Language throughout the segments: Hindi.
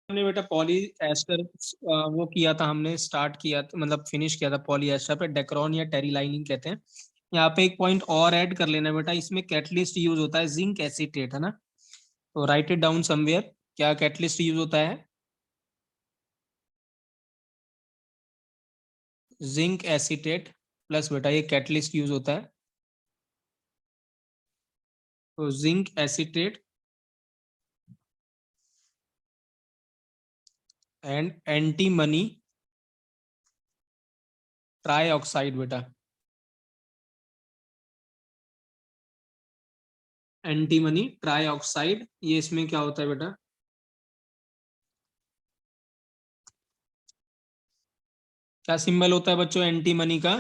हमने बेटा पॉली एस्टर वो किया था, हमने स्टार्ट किया था, मतलब फिनिश किया था पॉली एस्टर पे, डेक्रोन या टेरिलाइनिन कहते हैं। यहाँ पे एक पॉइंट और ऐड कर लेना बेटा, इसमें कैटलिस्ट यूज होता है जिंक एसीटेट, है ना। तो राइट इट डाउन समवेयर, क्या कैटलिस्ट यूज होता है? जिंक एसीटेट प्लस बेटा ये कैटलिस्ट यूज होता है। तो zinc acetate and antimony trioxide बेटा, एंटीमनी ट्राईऑक्साइड, ये इसमें क्या होता है बेटा? क्या सिंबल होता है बच्चों एंटीमनी का?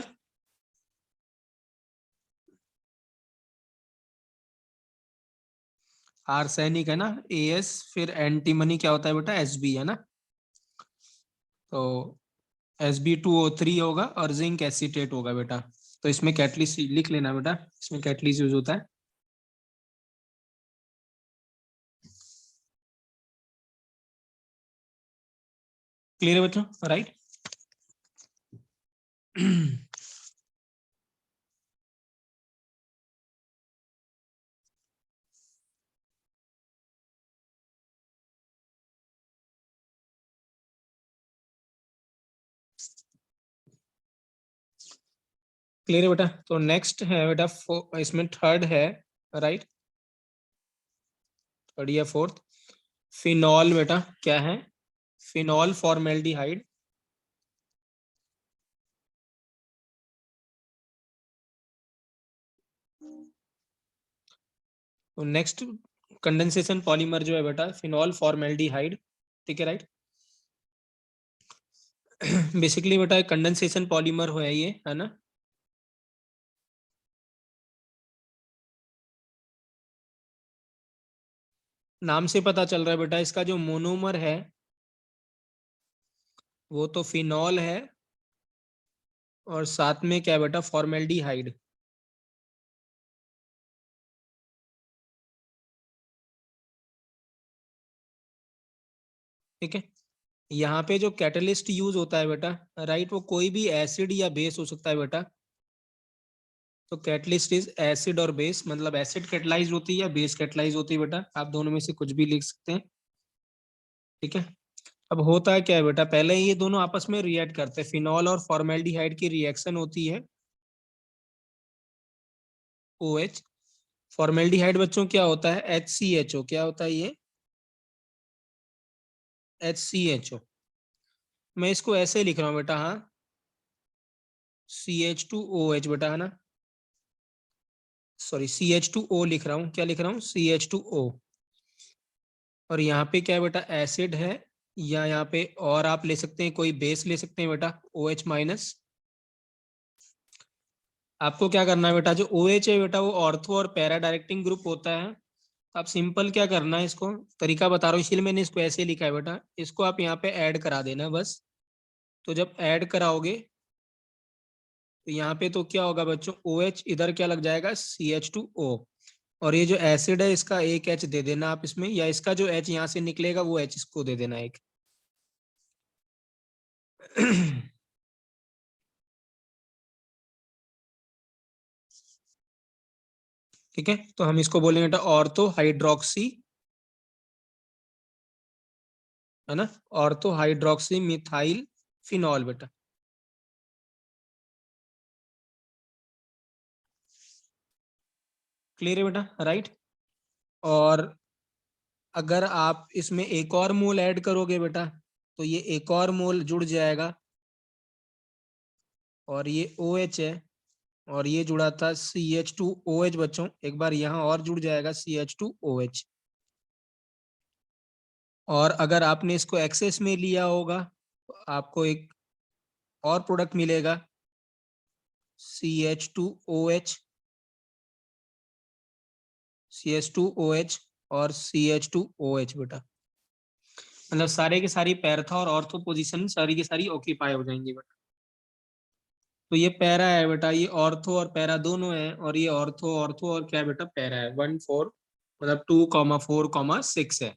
आर्सेनिक है ना, एस, फिर एंटीमनी क्या होता है बेटा? एसबी, है ना। तो Sb2O3 होगा और जिंक एसीटेट होगा बेटा। तो इसमें कैटलिस्ट लिख लेना बेटा, इसमें कैटलिस्ट यूज होता है। क्लियर है बच्चों? राइट। क्लियर है बेटा? तो नेक्स्ट है बेटा, इसमें थर्ड है, राइट, थर्ड या फोर्थ, फिनॉल बेटा, क्या है? Phenol formaldehyde. तो नेक्स्ट कंडेंसेशन पॉलीमर जो है बेटा, फिनॉल फॉर्मेल्डिहाइड, ठीक है, राइट। बेसिकली बेटा कंडेंसेशन पॉलीमर है ये, है ना। नाम से पता चल रहा है बेटा, इसका जो मोनोमर है वो तो फिनॉल है, और साथ में क्या है बेटा? फॉर्मेल्डिहाइड। ठीक है। यहाँ पे जो कैटलिस्ट यूज होता है बेटा, राइट, वो कोई भी एसिड या बेस हो सकता है बेटा। तो कैटलिस्ट इज एसिड और बेस, मतलब एसिड कैटलाइज होती है या बेस कैटलाइज होती है बेटा, आप दोनों में से कुछ भी लिख सकते हैं। ठीक है। अब होता है क्या है बेटा, पहले ये दोनों आपस में रिएक्ट करते हैं, फिनॉल और फॉर्मेल्डिहाइड की रिएक्शन होती है OH। फॉर्मेल्डिहाइड बच्चों क्या होता है? HCHO, क्या होता है ये? HCHO। मैं इसको ऐसे लिख रहा हूँ बेटा, हाँ, CH2OH बेटा, है ना। सॉरी, CH2O लिख रहा हूँ, क्या लिख रहा हूँ? CH2O। और यहाँ पे क्या है बेटा? एसिड है, या यहाँ पे और आप ले सकते हैं, कोई बेस ले सकते हैं बेटा, OH माइनस। आपको क्या करना है बेटा, जो OH है बेटा वो ऑर्थो और पैरा डायरेक्टिंग ग्रुप होता है। आप सिंपल क्या करना है, इसको तरीका बता रहा हूँ, इसलिए मैंने इसको ऐसे लिखा है बेटा, इसको आप यहाँ पे ऐड करा देना बस। तो जब ऐड कराओगे तो यहाँ पे तो क्या होगा बच्चों, OH इधर क्या लग जाएगा? CH2O। और ये जो एसिड है इसका एक H दे देना आप इसमें, या इसका जो H यहाँ से निकलेगा वो H इसको दे देना एक। ठीक है। तो हम इसको बोलेंगे बेटा ऑर्थो हाइड्रोक्सी, है ना, ऑर्थो हाइड्रोक्सी मिथाइल फिनॉल बेटा। क्लियर है बेटा? राइट। और अगर आप इसमें एक और मोल ऐड करोगे बेटा, तो ये एक और मोल जुड़ जाएगा, और ये OH है, और ये जुड़ा था CH2OH बच्चों, एक बार यहाँ और जुड़ जाएगा CH2OH। और अगर आपने इसको एक्सेस में लिया होगा तो आपको एक और प्रोडक्ट मिलेगा, CH2OH, CH2OH और CH2OH बेटा। मतलब सारे के सारी पैरा और ऑर्थो पोजीशन सारी की सारी ऑक्यूपाई हो जाएंगी बेटा। तो ये पैरा है बेटा, ये ऑर्थो और पैरा दोनों है, और ये ऑर्थो ऑर्थो और क्या है बेटा? पैरा है, 1 4, मतलब 2 4 6 है।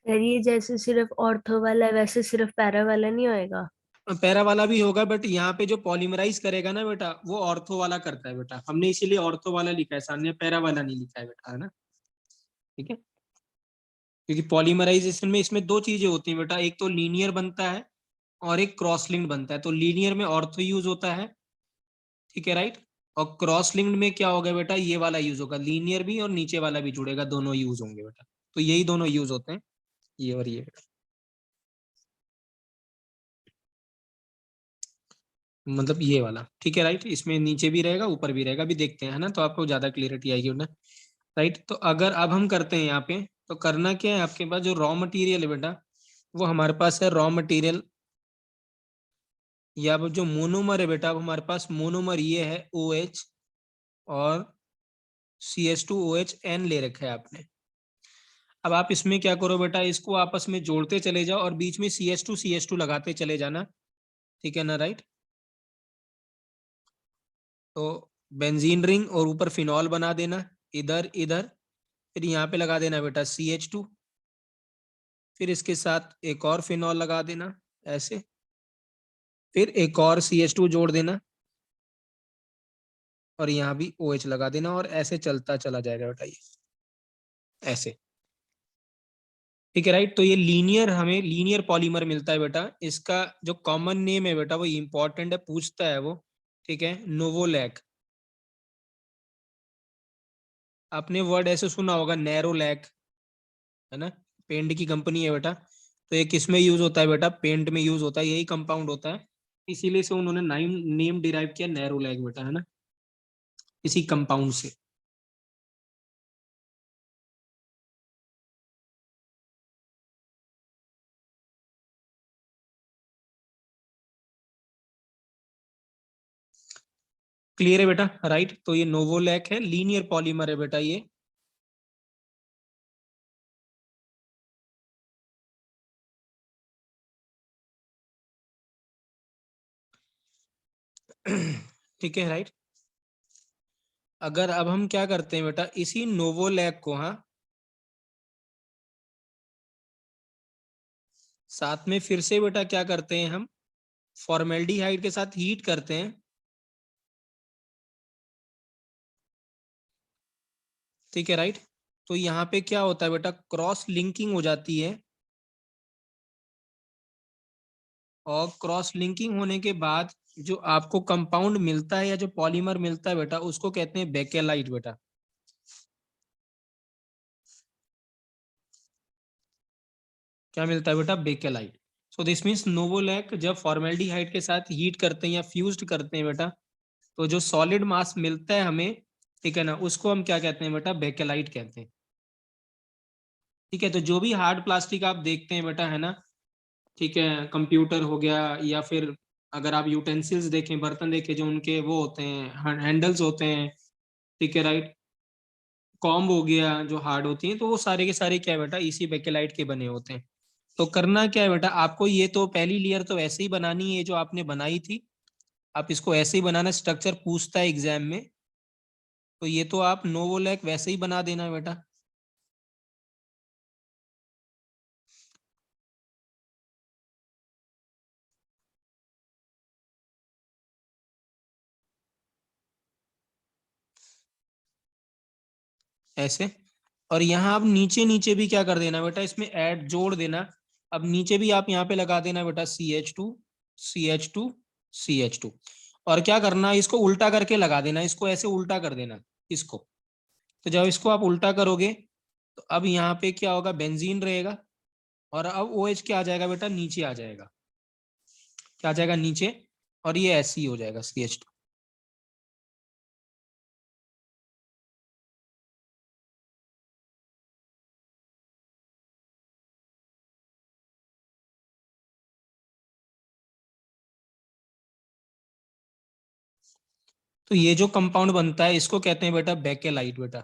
यार ये जैसे सिर्फ ऑर्थो वाला है वैसे सिर्फ पैरा वाला नहीं होएगा? पैरा वाला भी होगा, बट यहाँ पे जो पॉलीमराइज करेगा ना बेटा, वो ऑर्थो वाला करता है बेटा, हमने इसीलिए ऑर्थो वाला लिखा है सामने, पैरा वाला नहीं लिखा है बेटा, है ना। ठीक है, क्योंकि पॉलीमराइजेशन में इसमें दो चीजें होती हैं बेटा, एक तो लीनियर बनता है और एक क्रॉस लिंक्ड बनता है। तो लीनियर में ऑर्थो यूज होता है, ठीक है राइट। और क्रॉस लिंक्ड में क्या होगा बेटा, ये वाला यूज होगा, लीनियर भी और नीचे वाला भी जुड़ेगा, दोनों यूज होंगे बेटा। तो यही दोनों यूज होते हैं, ये और ये, मतलब ये वाला, ठीक है राइट। इसमें नीचे भी रहेगा ऊपर भी रहेगा, अभी देखते हैं, है ना, तो आपको ज्यादा क्लियरिटी आएगी ना, राइट। तो अगर अब हम करते हैं यहाँ पे, तो करना क्या है, आपके पास जो रॉ मटेरियल है बेटा, वो हमारे पास है रॉ मटेरियल, या वो जो मोनोमर है बेटा, अब हमारे पास मोनोमर ये है OH और CH2OH N ले रखा है आपने। अब आप इसमें क्या करो बेटा, इसको आपस में जोड़ते चले जाओ और बीच में CH2 लगाते चले जाना, ठीक है ना राइट। तो बेंजीन रिंग और ऊपर फिनॉल बना देना, इधर इधर, फिर यहाँ पे लगा देना बेटा CH2, फिर इसके साथ एक और फिनॉल लगा देना ऐसे, फिर एक और CH2 जोड़ देना, और यहाँ भी OH लगा देना, और ऐसे चलता चला जाएगा बेटा, ये ऐसे, ठीक है राइट। तो ये लीनियर, हमें लीनियर पॉलीमर मिलता है बेटा। इसका जो कॉमन नेम है बेटा, वो इंपॉर्टेंट है, पूछता है वो, ठीक है, नोवोलैक। आपने वर्ड ऐसे सुना होगा, नैरोलैक, है ना, पेंट की कंपनी है बेटा। तो ये किस में यूज होता है बेटा, पेंट में यूज होता है, यही कंपाउंड होता है, इसीलिए से उन्होंने नाम नेम डिराइव किया नैरोलैक बेटा, है ना, इसी कंपाउंड से। क्लियर है बेटा, राइट। तो ये नोवोलैक है, लीनियर पॉलीमर है बेटा ये। ठीक है राइट। अगर अब हम क्या करते हैं बेटा, इसी नोवोलैक को, हाँ, साथ में फिर से बेटा क्या करते हैं हम, फॉर्मेल्डिहाइड के साथ हीट करते हैं, ठीक है राइट। तो यहाँ पे क्या होता है बेटा, क्रॉस लिंकिंग हो जाती है, और क्रॉस लिंकिंग होने के बाद जो आपको कंपाउंड मिलता है या जो पॉलीमर मिलता है बेटा, उसको कहते हैं बेकेलाइट बेटा। क्या मिलता है बेटा, बेकेलाइट। सो दिस मीन्स नोवोलैक जब फॉर्मेल्डिहाइड के साथ हीट करते हैं या फ्यूज्ड करते हैं बेटा, तो जो सॉलिड मास मिलता है हमें, ठीक है ना, उसको हम क्या कहते हैं बेटा, बेकेलाइट कहते हैं। ठीक है, तो जो भी हार्ड प्लास्टिक आप देखते हैं बेटा, है ना, ठीक है, कंप्यूटर हो गया, या फिर अगर आप यूटेंसिल्स देखें, बर्तन देखें, जो उनके वो होते हैं, हैंडल्स होते हैं, ठीक है राइट, कॉम्ब हो गया, जो हार्ड होती हैं, तो वो सारे के सारे क्या है बेटा, इसी बेकेलाइट के बने होते हैं। तो करना क्या है बेटा, आपको ये तो पहली लेयर तो ऐसे ही बनानी है जो आपने बनाई थी, आप इसको ऐसे ही बनाना, स्ट्रक्चर पूछता है एग्जाम में, तो ये तो आप नोवोलैक वैसे ही बना देना बेटा। ऐसे, और यहाँ आप नीचे नीचे भी क्या कर देना बेटा, इसमें ऐड जोड़ देना। अब नीचे भी आप यहाँ पे लगा देना बेटा CH2 और क्या करना, इसको उल्टा करके लगा देना, इसको ऐसे उल्टा कर देना इसको। तो जब इसको आप उल्टा करोगे, तो अब यहाँ पे क्या होगा, बेंजीन रहेगा, और अब OH क्या आ जाएगा बेटा, नीचे आ जाएगा, क्या आ जाएगा नीचे, और ये ऐसे ही हो जाएगा CH2। तो ये जो कंपाउंड बनता है, इसको कहते हैं बेटा बेकेलाइट बेटा।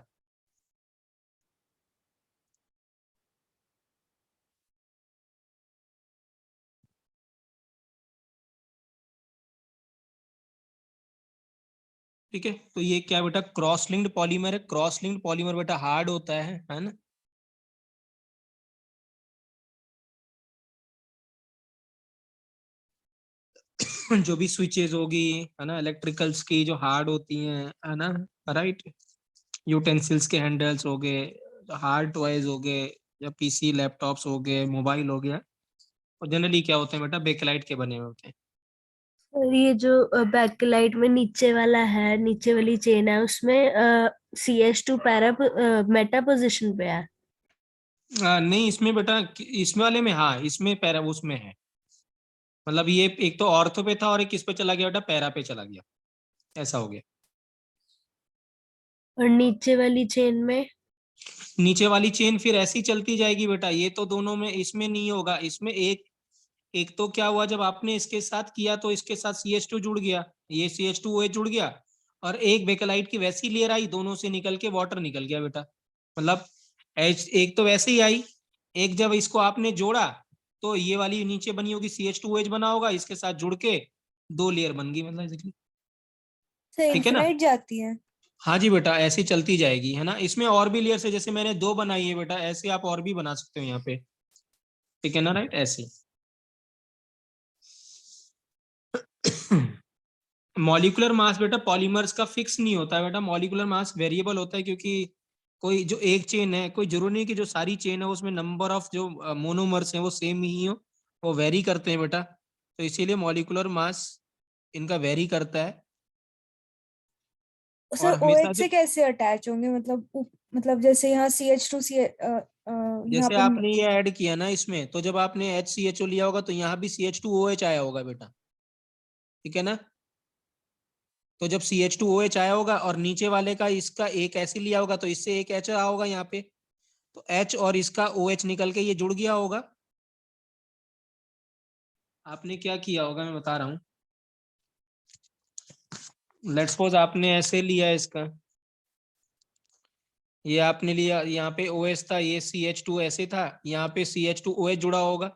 ठीक है, तो ये क्या बेटा, क्रॉस लिंक्ड पॉलीमर है, क्रॉस लिंक्ड पॉलीमर बेटा हार्ड होता है ना। जो भी स्विचेस होगी, है ना, इलेक्ट्रिकल्स की जो हार्ड होती हैं, है ना, राइट, यूटेंसिल्स के हैंडल्स हो गए, हार्ड टॉयज हो गए, या पीसी लैपटॉप्स हो गए, मोबाइल हो गया, और जनरली क्या होते हैं बेटा, बेकलाइट के बने हुए होते हैं। और ये जो बैकलाइट में नीचे वाला है, नीचे वाली चेन है, उसमें CH2 पैरा मेटा पोजीशन पे है। नहीं इसमें बेटा, इसमें वाले में, हाँ इसमें पैरा उसमें है, मतलब ये एक तो ऑर्थो पे था और एक किस पे चला गया बेटा, पैरा पे चला गया, ऐसा हो गया। और नीचे वाली चेन में नीचे वाली चेन फिर ऐसी चलती जाएगी बेटा, ये तो दोनों में, इसमें नहीं होगा, इसमें एक एक तो क्या हुआ, जब आपने इसके साथ किया तो इसके साथ CH2 जुड़ गया, ये CH2OH जुड़ गया, और एक बेकलाइट की वैसी लेयर आई, दोनों से निकल के वाटर निकल गया बेटा, मतलब H एक तो वैसे ही आई, एक जब इसको आपने जोड़ा तो ये वाली नीचे बनी होगी, CH2OH बना होगा, इसके साथ जुड़ के दो लेयर बन गई, मतलब exactly, तो ठीक है ना। इन्फिनाइट जाती है। हाँ जी बेटा, ऐसी चलती जाएगी, है ना, इसमें और भी लेयर्स है, जैसे मैंने दो बनाई है बेटा, ऐसे आप और भी बना सकते हो यहाँ पे, ठीक है ना, राइट, ऐसे। मॉलिक्यूलर मास बेटा पॉलीमर्स का फिक्स नहीं होता है बेटा, मॉलिक्यूलर मास वेरिएबल होता है, क्योंकि कोई जो एक चेन है, कोई जरूरी नहीं कि जो सारी चेन है उसमें नंबर ऑफ जो मोनोमर्स हैं वो सेम ही हो, वो वेरी करते हैं बेटा, तो इसीलिए मॉलिक्यूलर मास इनका वेरी करता है। और सर हमेशा OH जो, से कैसे अटैच होंगे, मतलब मतलब जैसे यहाँ CH2 यहाँ जैसे पे आपने ये ऐड किया ना इसमें, तो जब आपने HCHO लिया होगा तो यहाँ भी CH2OH आया होगा बेटा, ठीक है ना, तो जब CH2OH आया होगा और नीचे वाले का इसका एक ऐसे लिया होगा तो इससे एक H आया होगा यहाँ पे, तो H और इसका OH निकल के ये जुड़ गया होगा। आपने क्या किया होगा मैं बता रहा हूँ, लेट्स सपोज आपने ऐसे लिया इसका, ये आपने लिया, यहाँ पे OH था, ये CH2 ऐसे था, यहाँ पे CH2OH जुड़ा होगा,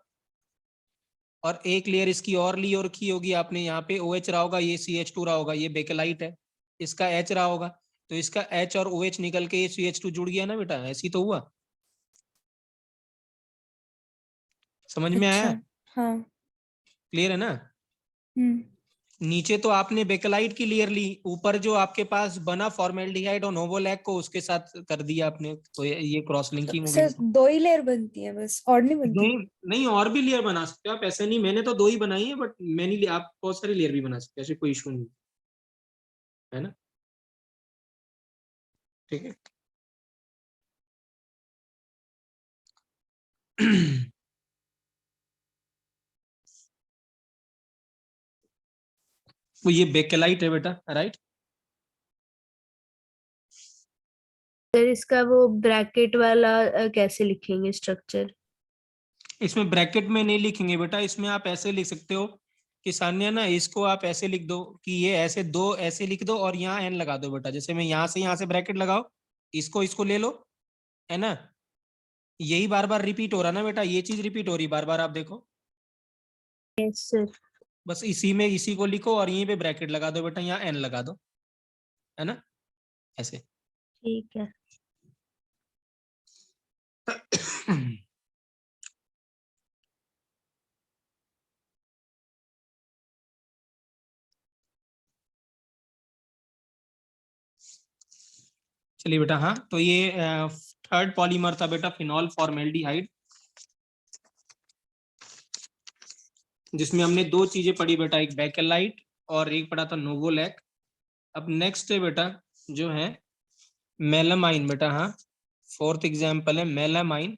और एक लेयर इसकी और ली और की होगी आपने, यहाँ पे OH रहा होगा, ये CH2 रहा होगा, ये बेकेलाइट है, इसका H रहा होगा, तो इसका H और OH निकल के ये CH2 जुड़ गया ना बेटा, ऐसी तो हुआ, समझ में आया, अच्छा। हाँ। क्लियर है ना। हम्म। नीचे तो आपने बेकेलाइट की लेयर ली, ऊपर जो आपके पास बना फॉर्मेल्डिहाइड और नोवोलैक को उसके साथ कर दिया आपने, तो ये क्रॉस लिंकिंग हो गई सर बेटा। दो ही लेयर बनती है बस, और नहीं दो बनती? ही नहीं, और भी लेयर बना सकते हो आप, ऐसे नहीं, मैंने तो दो ही बनाई है, बट मैंने आप बहुत सारी लेयर भी बना सकते हो, ऐसे कोई इशू नहीं है ना, ठीक है। तो ये बेकेलाइट है बेटा, राइट, फिर इसका वो ब्रैकेट वाला कैसे लिखेंगे स्ट्रक्चर? इसमें ब्रैकेट में नहीं लिखेंगे बेटा, इसमें आप ऐसे लिख सकते हो कि सान्या ना, इसको आप ऐसे लिख दो कि ये ऐसे दो ऐसे लिख दो और यहाँ एन लगा दो बेटा, जैसे मैं यहाँ से ब्रैकेट लगाओ, इसको इसको ले लो, है ना, यही बार बार रिपीट हो रहा ना बेटा, ये चीज रिपीट हो रही बार बार, आप देखो, यस सर। बस इसी में इसी को लिखो और यहीं पे ब्रैकेट लगा दो बेटा, यहाँ एन लगा दो, है ना, ऐसे। ठीक है। चलिए बेटा, हाँ तो ये थर्ड पॉलीमर था बेटा, फिनॉल फॉर्मेल्डिहाइड, जिसमें हमने दो चीजें पढ़ी बेटा, एक बेकेलाइट और एक पढ़ा था नोवोलैक। अब नेक्स्ट है बेटा जो है मेलामाइन बेटा, हाँ फोर्थ एग्जाम्पल है मेलामाइन,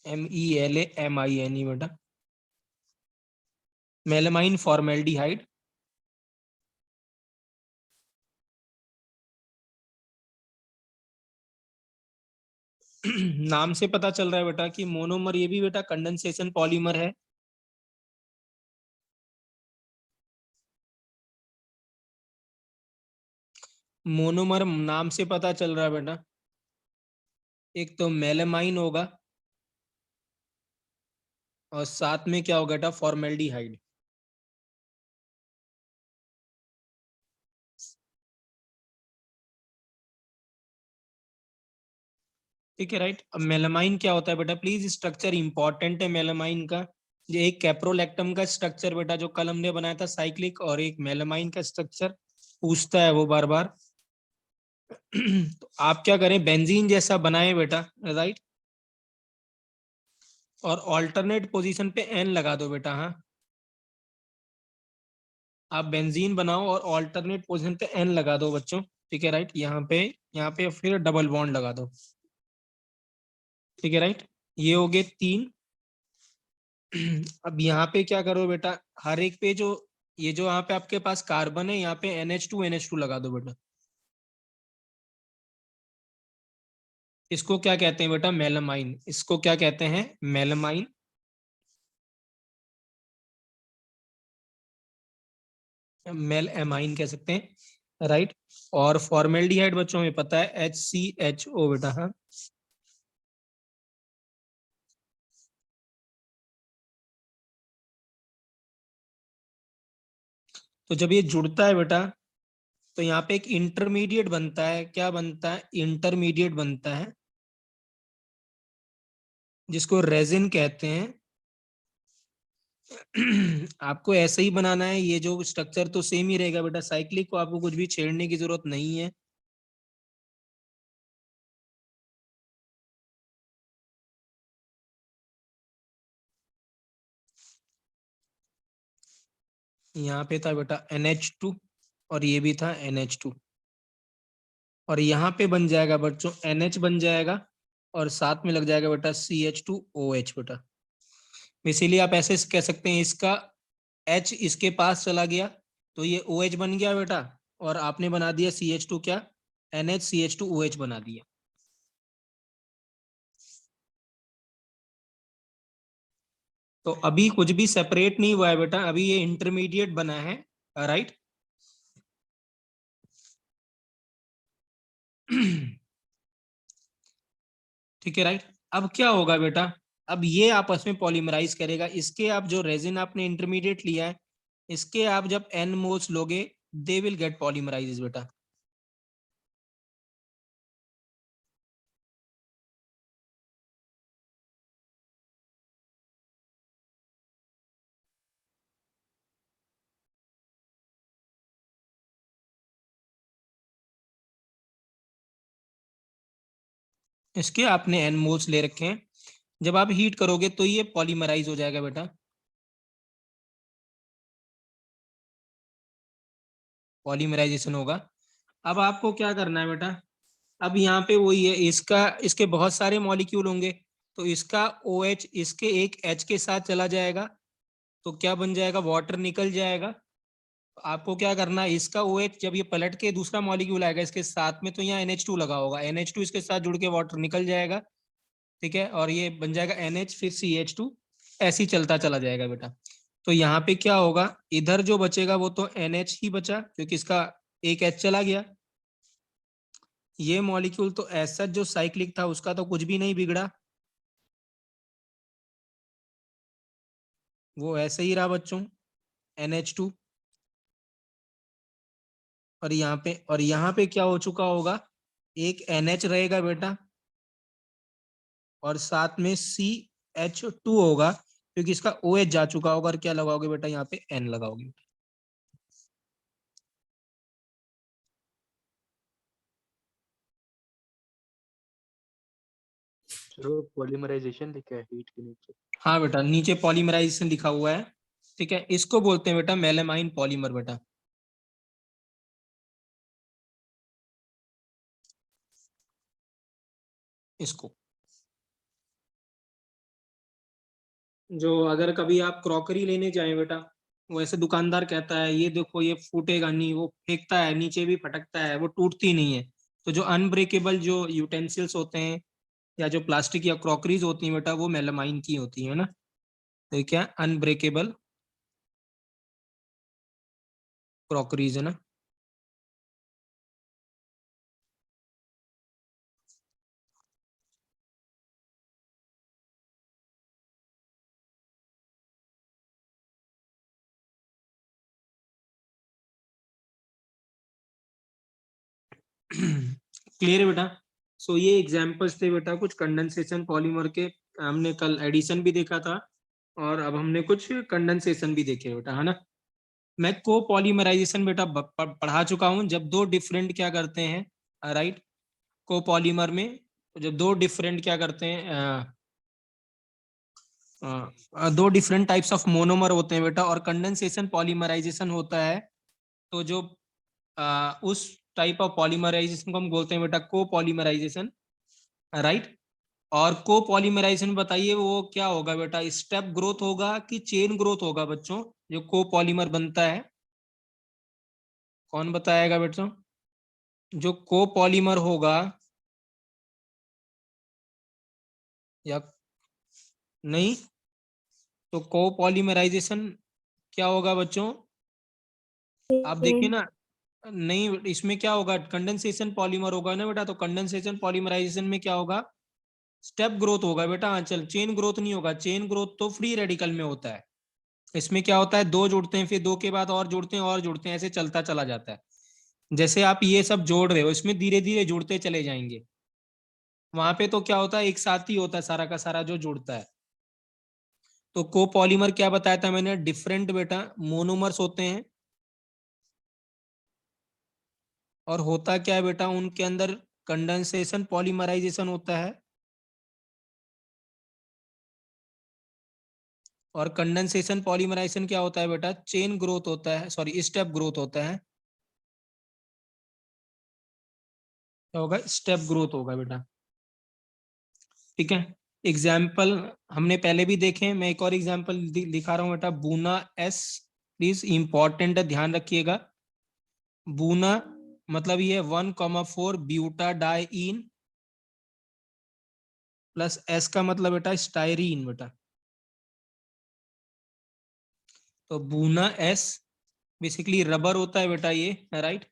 MELAMINE बेटा, मेलामाइन फॉर्मेल्डिहाइड। नाम से पता चल रहा है बेटा कि मोनोमर, ये भी बेटा कंडेंसेशन पॉलीमर है, मोनोमर नाम से पता चल रहा है बेटा, एक तो मेलामाइन होगा और साथ में क्या होगा बेटा, फॉर्मेल्डिहाइड, ठीक है, राइट। अब मेलामाइन क्या होता है बेटा, प्लीज, स्ट्रक्चर इंपॉर्टेंट है मेलामाइन का, ये एक कैप्रोलैक्टम का स्ट्रक्चर बेटा जो कल हमने बनाया था साइक्लिक, और एक मेलामाइन का स्ट्रक्चर पूछता है वो बार बार। तो आप क्या करें, बेंजीन जैसा बनाए बेटा, राइट, और ऑल्टरनेट पोजीशन पे एन लगा दो बेटा। हाँ, आप बेंजीन बनाओ और ऑल्टरनेट पोजीशन पे एन लगा दो बच्चों, ठीक है राइट। यहाँ पे फिर डबल बॉन्ड लगा दो, ठीक है राइट। ये हो गए 3। अब यहाँ पे क्या करो बेटा, हर एक पे जो ये जो यहाँ पे आपके पास कार्बन है, यहाँ पे NH2 लगा दो बेटा। इसको क्या कहते हैं बेटा, मेलामाइन। इसको क्या कहते हैं, मेलामाइन। मेल एमाइन कह सकते हैं, राइट। और फॉर्मेल्डिहाइड बच्चों में पता है HCHO बेटा। हाँ, तो जब ये जुड़ता है बेटा तो यहाँ पे एक इंटरमीडिएट बनता है। क्या बनता है, इंटरमीडिएट बनता है, जिसको रेजिन कहते हैं। आपको ऐसे ही बनाना है, ये जो स्ट्रक्चर तो सेम ही रहेगा बेटा, साइक्लिक को आपको कुछ भी छेड़ने की जरूरत नहीं है। यहाँ पे था बेटा NH2 और ये भी था NH2, और यहाँ पे बन जाएगा बच्चों NH बन जाएगा, और साथ में लग जाएगा बेटा CH2OH बेटा। इसीलिए आप ऐसे कह सकते हैं, इसका H इसके पास चला गया तो ये OH बन गया बेटा, और आपने बना दिया CH2 क्या, NHCH2OH बना दिया। तो अभी कुछ भी सेपरेट नहीं हुआ है बेटा, अभी ये इंटरमीडिएट बना है, राइट। ठीक है राइट। अब क्या होगा बेटा, अब ये आपस में पॉलीमराइज करेगा। इसके आप जो रेजिन आपने इंटरमीडिएट लिया है, इसके आप जब N मोल्स लोगे, दे विल गेट पॉलीमराइज बेटा। इसके आपने N मोल्स ले रखे हैं, जब आप हीट करोगे तो ये पॉलीमराइज हो जाएगा बेटा, पॉलीमराइजेशन होगा। अब आपको क्या करना है बेटा, अब यहाँ पे वही है, इसका इसके बहुत सारे मॉलिक्यूल होंगे, तो इसका OH इसके एक H के साथ चला जाएगा, तो क्या बन जाएगा, वाटर निकल जाएगा। तो आपको क्या करना है, इसका OH जब ये पलट के दूसरा मॉलिक्यूल आएगा इसके साथ में, तो यहाँ NH2 लगा होगा, NH2 इसके साथ जुड़ के वाटर निकल जाएगा, ठीक है, और ये बन जाएगा NH फिर CH2, ऐसे ही चलता चला जाएगा बेटा। तो यहाँ पे क्या होगा, इधर जो बचेगा वो तो NH ही बचा, क्योंकि इसका एक H चला गया। ये मॉलिक्यूल तो ऐसा जो साइक्लिक था उसका तो कुछ भी नहीं बिगड़ा, वो ऐसे ही रहा बच्चों, NH2। और यहाँ पे क्या हो चुका होगा, एक NH रहेगा बेटा, और साथ में CH2 होगा, क्योंकि इसका OH जा चुका होगा। और क्या लगाओगे बेटा, यहाँ पे N लगाओगे। जो पॉलीमराइजेशन लिखा है हीट के नीचे। हाँ बेटा, नीचे पॉलीमराइजेशन लिखा हुआ है, ठीक है। इसको बोलते हैं बेटा मेलामाइन पॉलीमर बेटा। इसको जो अगर कभी आप क्रॉकरी लेने जाए बेटा, वो ऐसे दुकानदार कहता है ये देखो ये फूटेगा नहीं, वो फेंकता है नीचे भी फटकता है, वो टूटती नहीं है। तो जो अनब्रेकेबल जो यूटेंसिल्स होते हैं, या जो प्लास्टिक या क्रॉकरीज होती हैं बेटा, वो मेलामाइन की होती है ना। तो क्या अनब्रेकेबल क्रॉकरीज है ना। क्लियर है बेटा। सो ये एग्जांपल्स थे बेटा कुछ कंडेंसेशन पॉलीमर के। हमने कल एडिशन भी देखा था, और अब हमने कुछ कंडेंसेशन भी देखे बेटा, है ना। मैं कोपॉलीमराइजेशन बेटा पढ़ा चुका हूं, जब दो डिफरेंट क्या करते हैं, राइट, कोपॉलीमर में जब दो डिफरेंट क्या करते हैं, दो डिफरेंट टाइप्स ऑफ मोनोमर होते हैं बेटा, और कंडेंसेशन पॉलीमराइजेशन होता है, तो जो उस टाइप ऑफ पॉलीमराइजेशन को हम बोलते हैं बेटा कोपॉलीमराइजेशन, राइट। और कोपॉलीमराइजेशन बताइए वो क्या होगा बेटा, स्टेप ग्रोथ होगा कि चेन ग्रोथ होगा बच्चों, जो कोपॉलीमर बनता है, कौन बताएगा बच्चों। जो कोपॉलीमर होगा, या नहीं, तो कोपॉलीमराइजेशन क्या होगा बच्चों, आप देखिए ना, नहीं इसमें क्या होगा, कंडेंसेशन पॉलीमर होगा ना बेटा, तो कंडेंसेशन पॉलीमराइजेशन में क्या होगा, स्टेप ग्रोथ होगा बेटा। हाँ चल, चेन ग्रोथ नहीं होगा, चेन ग्रोथ तो फ्री रेडिकल में होता है। इसमें क्या होता है, दो जुड़ते हैं, फिर दो के बाद और जुड़ते हैं और जुड़ते हैं, ऐसे चलता चला जाता है। जैसे आप ये सब जोड़ रहे हो, इसमें धीरे धीरे जुड़ते चले जाएंगे। वहां पे तो क्या होता है, एक साथ ही होता है सारा का सारा जो जुड़ता है। तो कोपॉलीमर क्या बताया था मैंने, डिफरेंट बेटा मोनोमर्स होते हैं, और होता क्या है बेटा, उनके अंदर कंडेंसेशन पॉलीमराइजेशन होता है, और कंडेंसेशन पॉलीमराइजेशन क्या होता है बेटा, चेन ग्रोथ होता है, सॉरी स्टेप ग्रोथ होता है। क्या होगा, स्टेप ग्रोथ होगा बेटा, ठीक है। एग्जाम्पल हमने पहले भी देखे, मैं एक और एग्जाम्पल दिखा रहा हूँ बेटा, बूना एस, प्लीज इंपॉर्टेंट है, ध्यान रखिएगा। बूना मतलब ये 1,4 ब्यूटा डाइइन प्लस एस का मतलब बेटा स्टायरीन बेटा। तो बूना एस बेसिकली रबर होता है बेटा ये, राइट।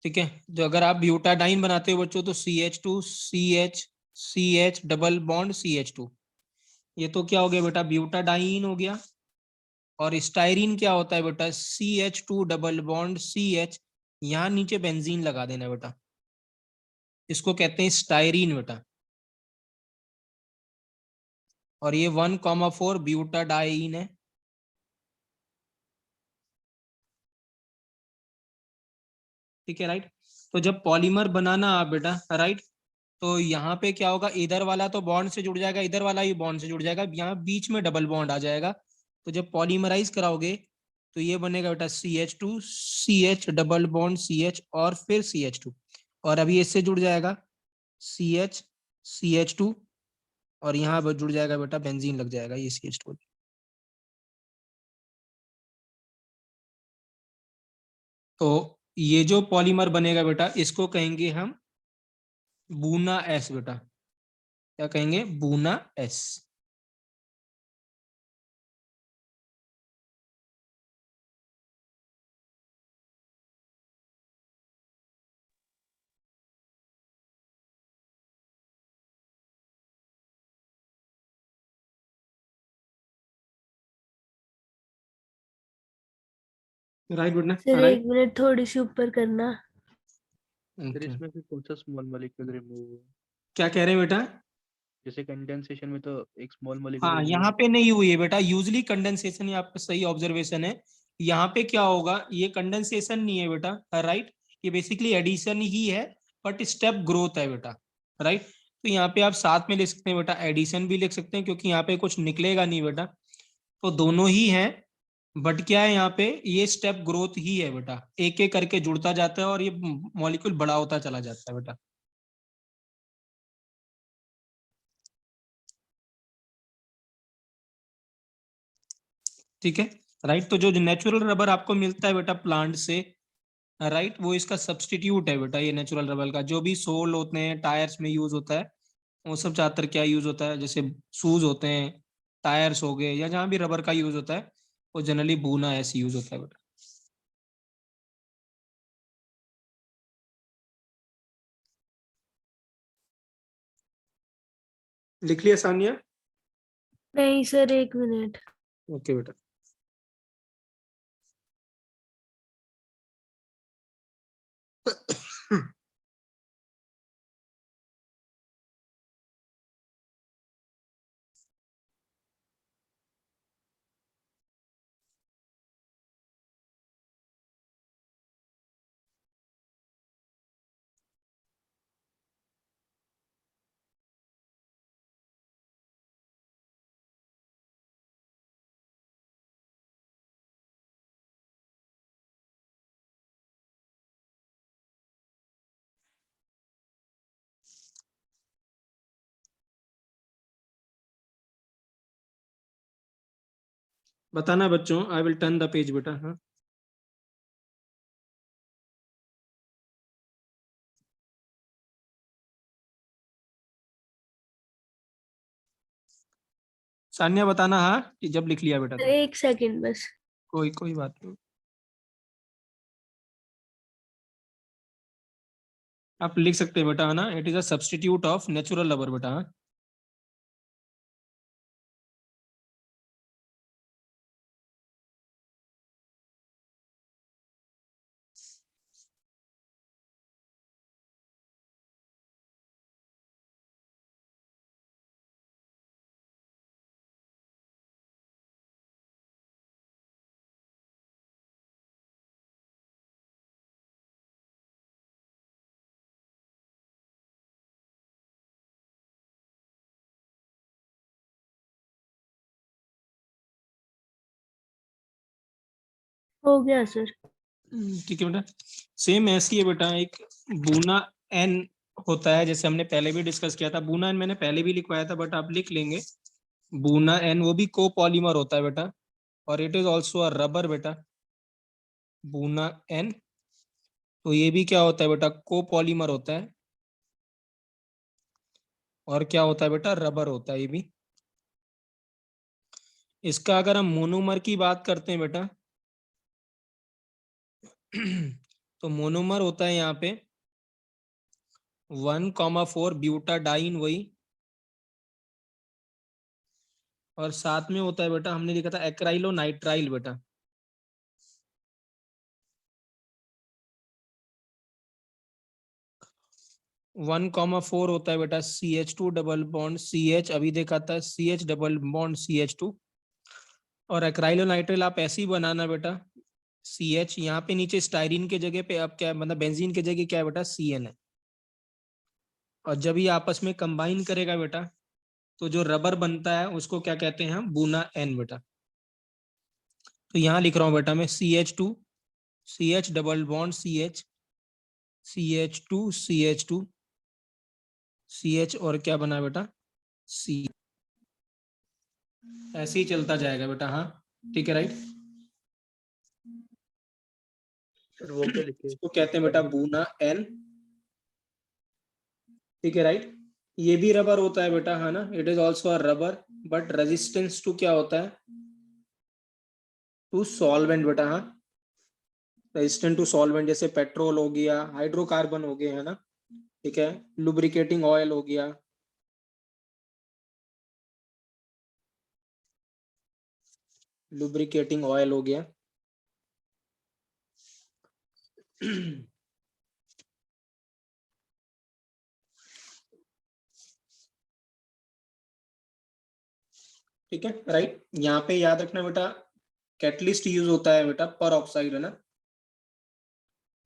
ठीक है, जो अगर आप ब्यूटाडाइन बनाते हो बच्चों, तो CH2CH डबल बॉन्ड CH2, ये तो क्या हो गया बेटा, ब्यूटाडाइन हो गया। और स्टायरीन क्या होता है बेटा, CH2 डबल बॉन्ड CH, यहाँ नीचे बेंजीन लगा देना बेटा, इसको कहते हैं स्टायरीन बेटा। और ये 1,4 ब्यूटाडाइन है, ठीक है, राइट। तो जब पॉलीमर बनाना आप बेटा, राइट, तो यहाँ पे क्या होगा, इधर वाला तो बॉन्ड से जुड़ जाएगा, इधर वाला भी बॉन्ड से जुड़ जाएगा, यहाँ बीच में डबल बॉन्ड आ जाएगा। तो जब पॉलीमराइज कराओगे तो ये बनेगा बेटा CH2 CH double bond CH और फिर CH2, और अभी इससे जुड़ जाएगा CH CH2, और यहाँ पर जुड़ जाएगा बेटा बेंजीन लग जाएगा ये CH2। तो ये जो पॉलीमर बनेगा बेटा, इसको कहेंगे हम बूना एस बेटा। क्या कहेंगे, बूना एस। राइट बेटा, सर राइट। 1 मिनट थोड़ी सी ऊपर करना। फिर इसमें फिर कौन सा स्मॉल मॉलिक्यूल रिमूव हुआ? क्या कह रहे हैं बेटा, जैसे कंडेंसेशन में तो एक स्मॉल मॉलिक्यूल हाँ रिमूव। यहाँ पे नहीं हुई है बेटा, यूजली कंडेंसेशन, ये आपका सही ऑब्जर्वेशन है। यहाँ पे क्या होगा, ये कंडेंसेशन नहीं है बेटा, राइट, ये बेसिकली एडिशन ही है, बट स्टेप ग्रोथ है बेटा, राइट। तो यहाँ पे आप साथ में लिख सकते हैं बेटा, एडिशन भी लिख सकते हैं, क्योंकि यहाँ पे कुछ निकलेगा नहीं बेटा, तो दोनों ही है। बट क्या है, यहाँ पे ये स्टेप ग्रोथ ही है बेटा, एक एक करके जुड़ता जाता है और ये मॉलिक्यूल बड़ा होता चला जाता है बेटा। ठीक है, राइट। तो जो नेचुरल रबर आपको मिलता है बेटा प्लांट से, राइट, वो इसका सब्सटीट्यूट है बेटा, ये नेचुरल रबर का जो भी सोल होते हैं, टायर्स में यूज होता है, वो सब ज्यादातर क्या यूज होता है, जैसे शूज होते हैं, टायर्स हो गए, या जहाँ भी रबर का यूज होता है, वो जनरली बूना ऐसे यूज होता है बेटा। लिख लिया सानिया, नहीं सर 1 मिनट। ओके बेटा। बताना बच्चों, I will turn the page बेटा। हाँ सान्या बताना, हाँ कि जब लिख लिया बेटा तो। एक सेकंड बस। कोई कोई बात नहीं, आप लिख सकते हैं बेटा, है ना। It is a substitute of natural rubber बेटा। हाँ? हो गया सर। ठीक है बेटा। सेम ऐसी है बेटा, एक बूना एन होता है, जैसे हमने पहले भी डिस्कस किया था। बूना एन मैंने पहले भी लिखवाया था, बट आप लिख लेंगे। बूना एन वो भी कोपॉलीमर होता है बेटा, और it is also a rubber बेटा। बूना एन, तो ये भी क्या होता है बेटा, कोपॉलीमर होता है। और क्या होता है बेटा, रबर होता है ये भी। इसका अगर हम मोनोमर की बात करते हैं बेटा, तो मोनोमर होता है यहाँ पे 1,4 ब्यूटाडाइन, वही। और साथ में होता है बेटा, हमने लिखा था एक्राइलो नाइट्राइल बेटा। वन कॉमा फोर होता है बेटा CH2 डबल बॉन्ड CH, अभी देखा था CH डबल बॉन्ड CH2। और एक्राइलो नाइट्राइल आप ऐसे ही बनाना बेटा, CH यहाँ पे नीचे स्टाइरिन के जगह पे अब क्या है, मतलब बेंजीन के जगह क्या है बेटा, CN है। और जब ये आपस में कंबाइन करेगा बेटा, तो जो रबर बनता है उसको क्या कहते हैं हम, बूना एन बेटा। तो यहाँ लिख रहा हूँ बेटा मैं CH2 CH double bond CH CH2 CH2 CH, और क्या बना बेटा, C। ऐसे ही चलता जाएगा बेटा। हाँ ठीक है, राइट। सर वो क्या लिखे? इसको कहते हैं बेटा बूना एन, ठीक है, राइट। ये भी रबर होता है बेटा, है ना। It is also a rubber, but resistance to क्या होता है, टू सॉल्वेंट बेटा। हाँ, रेजिस्टेंट टू सॉल्वेंट, जैसे पेट्रोल हो गया, हाइड्रोकार्बन हो गए, है ना। ठीक है, लुब्रिकेटिंग ऑयल हो गया, लुब्रिकेटिंग ऑयल हो गया। ठीक है, राइट। यहाँ पे याद रखना बेटा, कैटलिस्ट यूज होता है बेटा पर ऑक्साइड, है ना।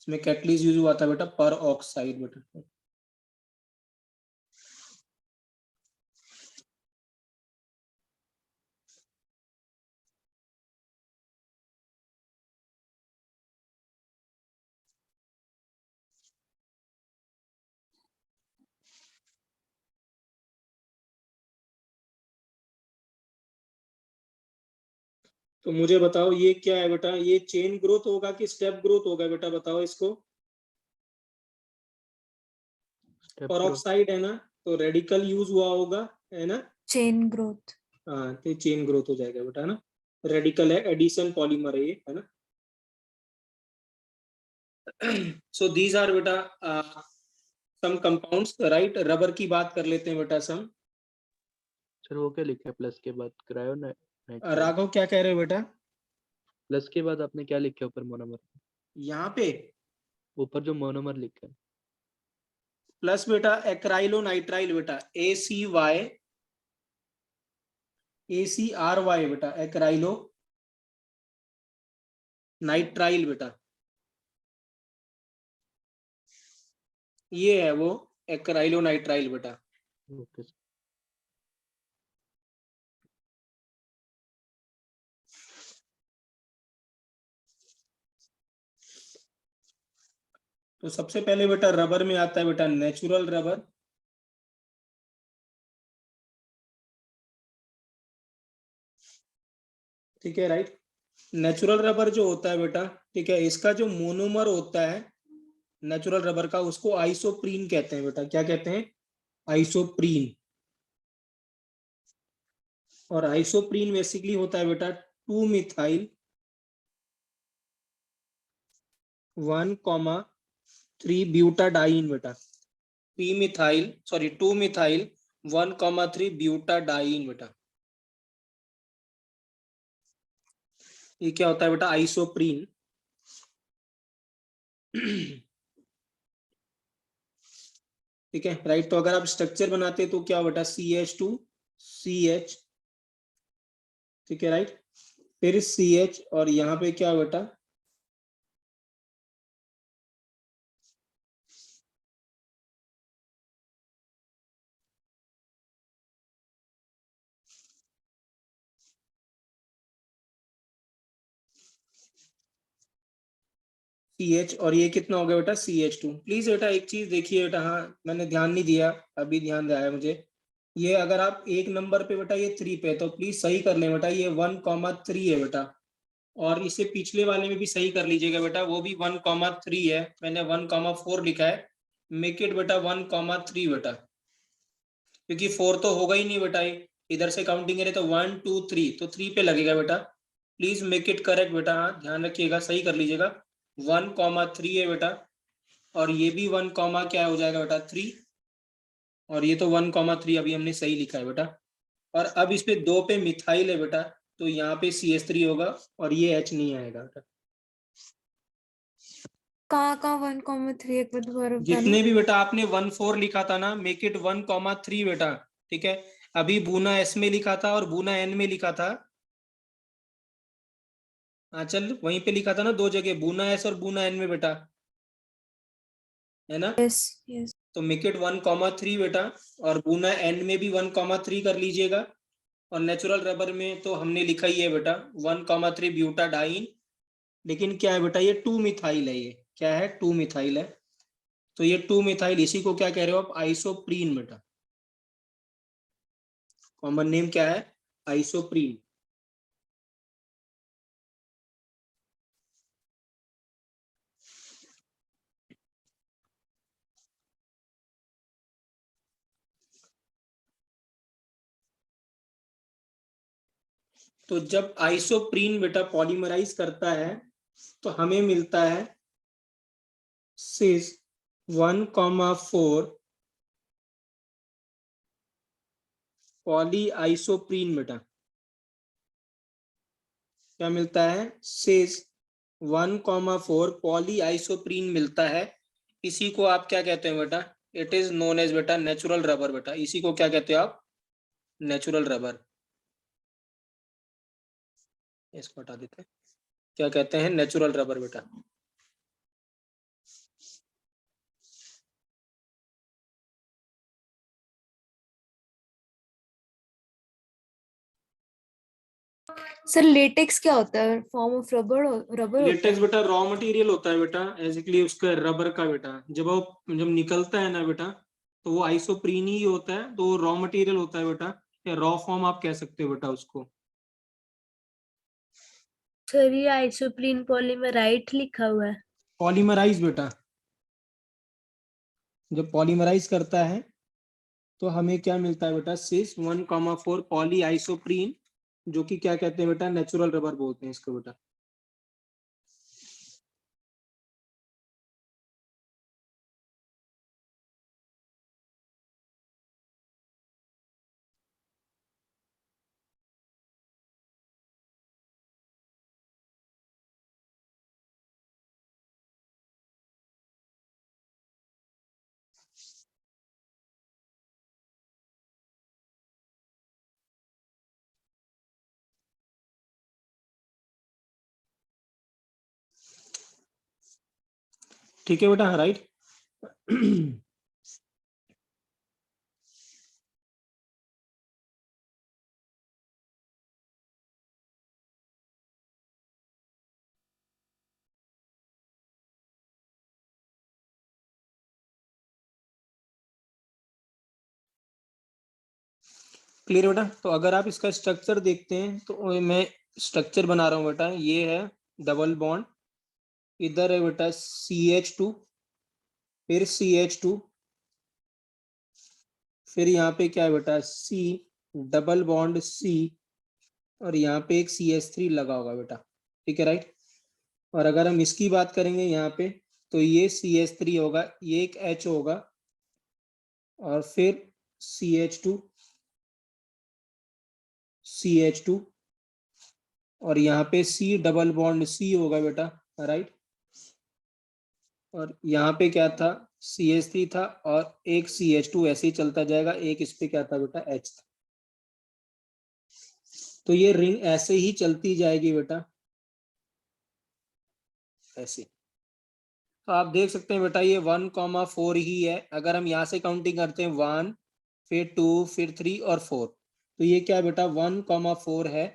इसमें कैटलिस्ट यूज हुआ था बेटा पर ऑक्साइड बेटा। तो मुझे बताओ ये क्या है बेटा, ये चेन ग्रोथ होगा कि स्टेप ग्रोथ होगा बेटा, बताओ इसको। स्टेप पर ग्रुप। ऑक्साइड है ना, तो रेडिकल यूज हुआ होगा, है ना। Chain growth. हाँ, तो चेन ग्रोथ हो जाएगा बेटा, है ना। रेडिकल है, एडिशन पॉलीमर है ये, है ना। सो दीज आर बेटा सम कंपाउंड्स, राइट। रबर की बात कर लेते हैं बेटा सम। सर वो क्या लिखा है प्लस के बाद, क्रायो नाइट्राइल? राघव क्या कह रहे हो बेटा, प्लस के बाद आपने क्या लिखा है ऊपर मोनोमर? यहाँ पे ऊपर जो मोनोमर लिखा है। प्लस बेटा एक्राइलो नाइट्राइल बेटा, ACRY बेटा, एक्राइलो नाइट्राइल बेटा, ये है वो एक्राइलो नाइट्राइल बेटा। Okay sir. तो सबसे पहले बेटा रबर में आता है बेटा नेचुरल रबर, ठीक है राइट। नेचुरल रबर जो होता है बेटा, ठीक है, इसका जो मोनोमर होता है नेचुरल रबर का, उसको आइसोप्रीन कहते हैं बेटा। क्या कहते हैं? आइसोप्रीन। और आइसोप्रीन बेसिकली होता है बेटा 2 मिथाइल 1,3 ब्यूटाडाइन बेटा। 2 मिथाइल 1,3 ब्यूटाडाइन बेटा। ये क्या होता है बेटा? आइसोप्रीन। ठीक है राइट। तो अगर आप स्ट्रक्चर बनाते तो क्या बेटा? CH2CH, ठीक है राइट। फिर CH और यहाँ पे क्या बेटा? CH, और ये कितना हो गया बेटा? CH2। प्लीज बेटा एक चीज देखिए बेटा, हाँ मैंने ध्यान नहीं दिया, अभी ध्यान आया मुझे। ये अगर आप एक नंबर पे बेटा ये 3 पे, तो प्लीज सही कर लें बेटा, ये 1,3 है बेटा। और इसे पिछले वाले में भी सही कर लीजिएगा बेटा, वो भी 1,3 है, मैंने 1,4 लिखा है। मेक इट बेटा 1,3 बेटा, क्योंकि 4 तो होगा ही नहीं बेटा। इधर से काउंटिंग करें तो 1 2 3, तो 3 पे लगेगा बेटा। प्लीज मेक इट करेक्ट बेटा, हाँ ध्यान रखिएगा, सही कर लीजिएगा। 1,3 है बेटा, और ये भी 1, क्या हो जाएगा बेटा? 3। और ये तो 1,3 अभी हमने सही लिखा है बेटा। और अब इस पे 2 पे मिथाइल है बेटा, तो यहाँ पे CH3 होगा और ये H नहीं आएगा बेटा। कहाँ 1,3 एक बार दोबारा बताना। जितने भी बेटा आपने 1,4 लिखा था ना, मेक इट 1,3 बेटा। ठीक है, अभी बूना S में लिखा था और बूना N में लिखा था। हाँ चल, वहीं पे लिखा था ना 2 जगह, बूना S और बूना N में बेटा, है ना? Yes yes. तो मेक इट 1,3 बेटा, और बूना N में भी 1,3 कर लीजिएगा। और नेचुरल रबर में तो हमने लिखा ही है बेटा 1,3 ब्यूटाडाइन। लेकिन क्या है बेटा? ये 2 मिथाइल है। ये क्या है? 2 मिथाइल है। तो ये 2 मिथाइल, इसी को क्या कह रहे हो आप? आइसोप्रीन बेटा। कॉमन नेम क्या है? आइसोप्रीन। तो जब आइसोप्रीन बेटा पॉलीमराइज करता है तो हमें मिलता है सिस 1,4 पॉली आइसोप्रीन बेटा। क्या मिलता है? सिस 1,4 पॉली आइसोप्रीन मिलता है। इसी को आप क्या कहते हैं बेटा? इट इज नोन एज बेटा नेचुरल रबर बेटा। इसी को क्या कहते हो आप? Natural rubber. इसको हटा देते हैं। क्या कहते हैं? नेचुरल रबर बेटा। सर लेटेक्स क्या होता है? फॉर्म ऑफ रबर रबर होता लेटेक्स है? बेटा रॉ मटेरियल होता है बेटा, बेसिकली उसका रबर का बेटा। जब निकलता है ना बेटा, तो वो आइसोप्रीन ही होता है, तो वो रॉ मटेरियल होता है बेटा, या रॉ फॉर्म आप कह सकते हो बेटा उसको। सर ये आइसोप्रीन पॉलीमराइट लिखा हुआ है। पॉलीमराइज बेटा, जब पॉलीमराइज करता है तो हमें क्या मिलता है बेटा? सिस 1,4 पॉली आइसोप्रीन, जो कि क्या कहते हैं बेटा? नेचुरल रबर बोलते हैं इसको बेटा। ठीक है बेटा, राइट। क्लियर बेटा? तो अगर आप इसका स्ट्रक्चर देखते हैं तो मैं स्ट्रक्चर बना रहा हूँ बेटा, ये है डबल बॉन्ड, इधर है बेटा CH2, फिर CH2, फिर यहाँ पे क्या है बेटा C, डबल बॉन्ड C, और यहाँ पे एक CH3 लगा होगा बेटा, ठीक है राइट। और अगर हम इसकी बात करेंगे यहाँ पे, तो ये CH3 होगा, ये एक H होगा, और फिर CH2, CH2, और यहाँ पे C डबल बॉन्ड C होगा बेटा, राइट। और यहाँ पे क्या था, CH3 था, और एक CH2 ऐसे ही चलता जाएगा, एक इस पे क्या था बेटा H था। तो ये रिंग ऐसे ही चलती जाएगी बेटा, ऐसे। तो आप देख सकते हैं बेटा ये 1,4 ही है। अगर हम यहाँ से काउंटिंग करते हैं 1, फिर 2, फिर 3 और 4, तो ये क्या है बेटा 1,4 है,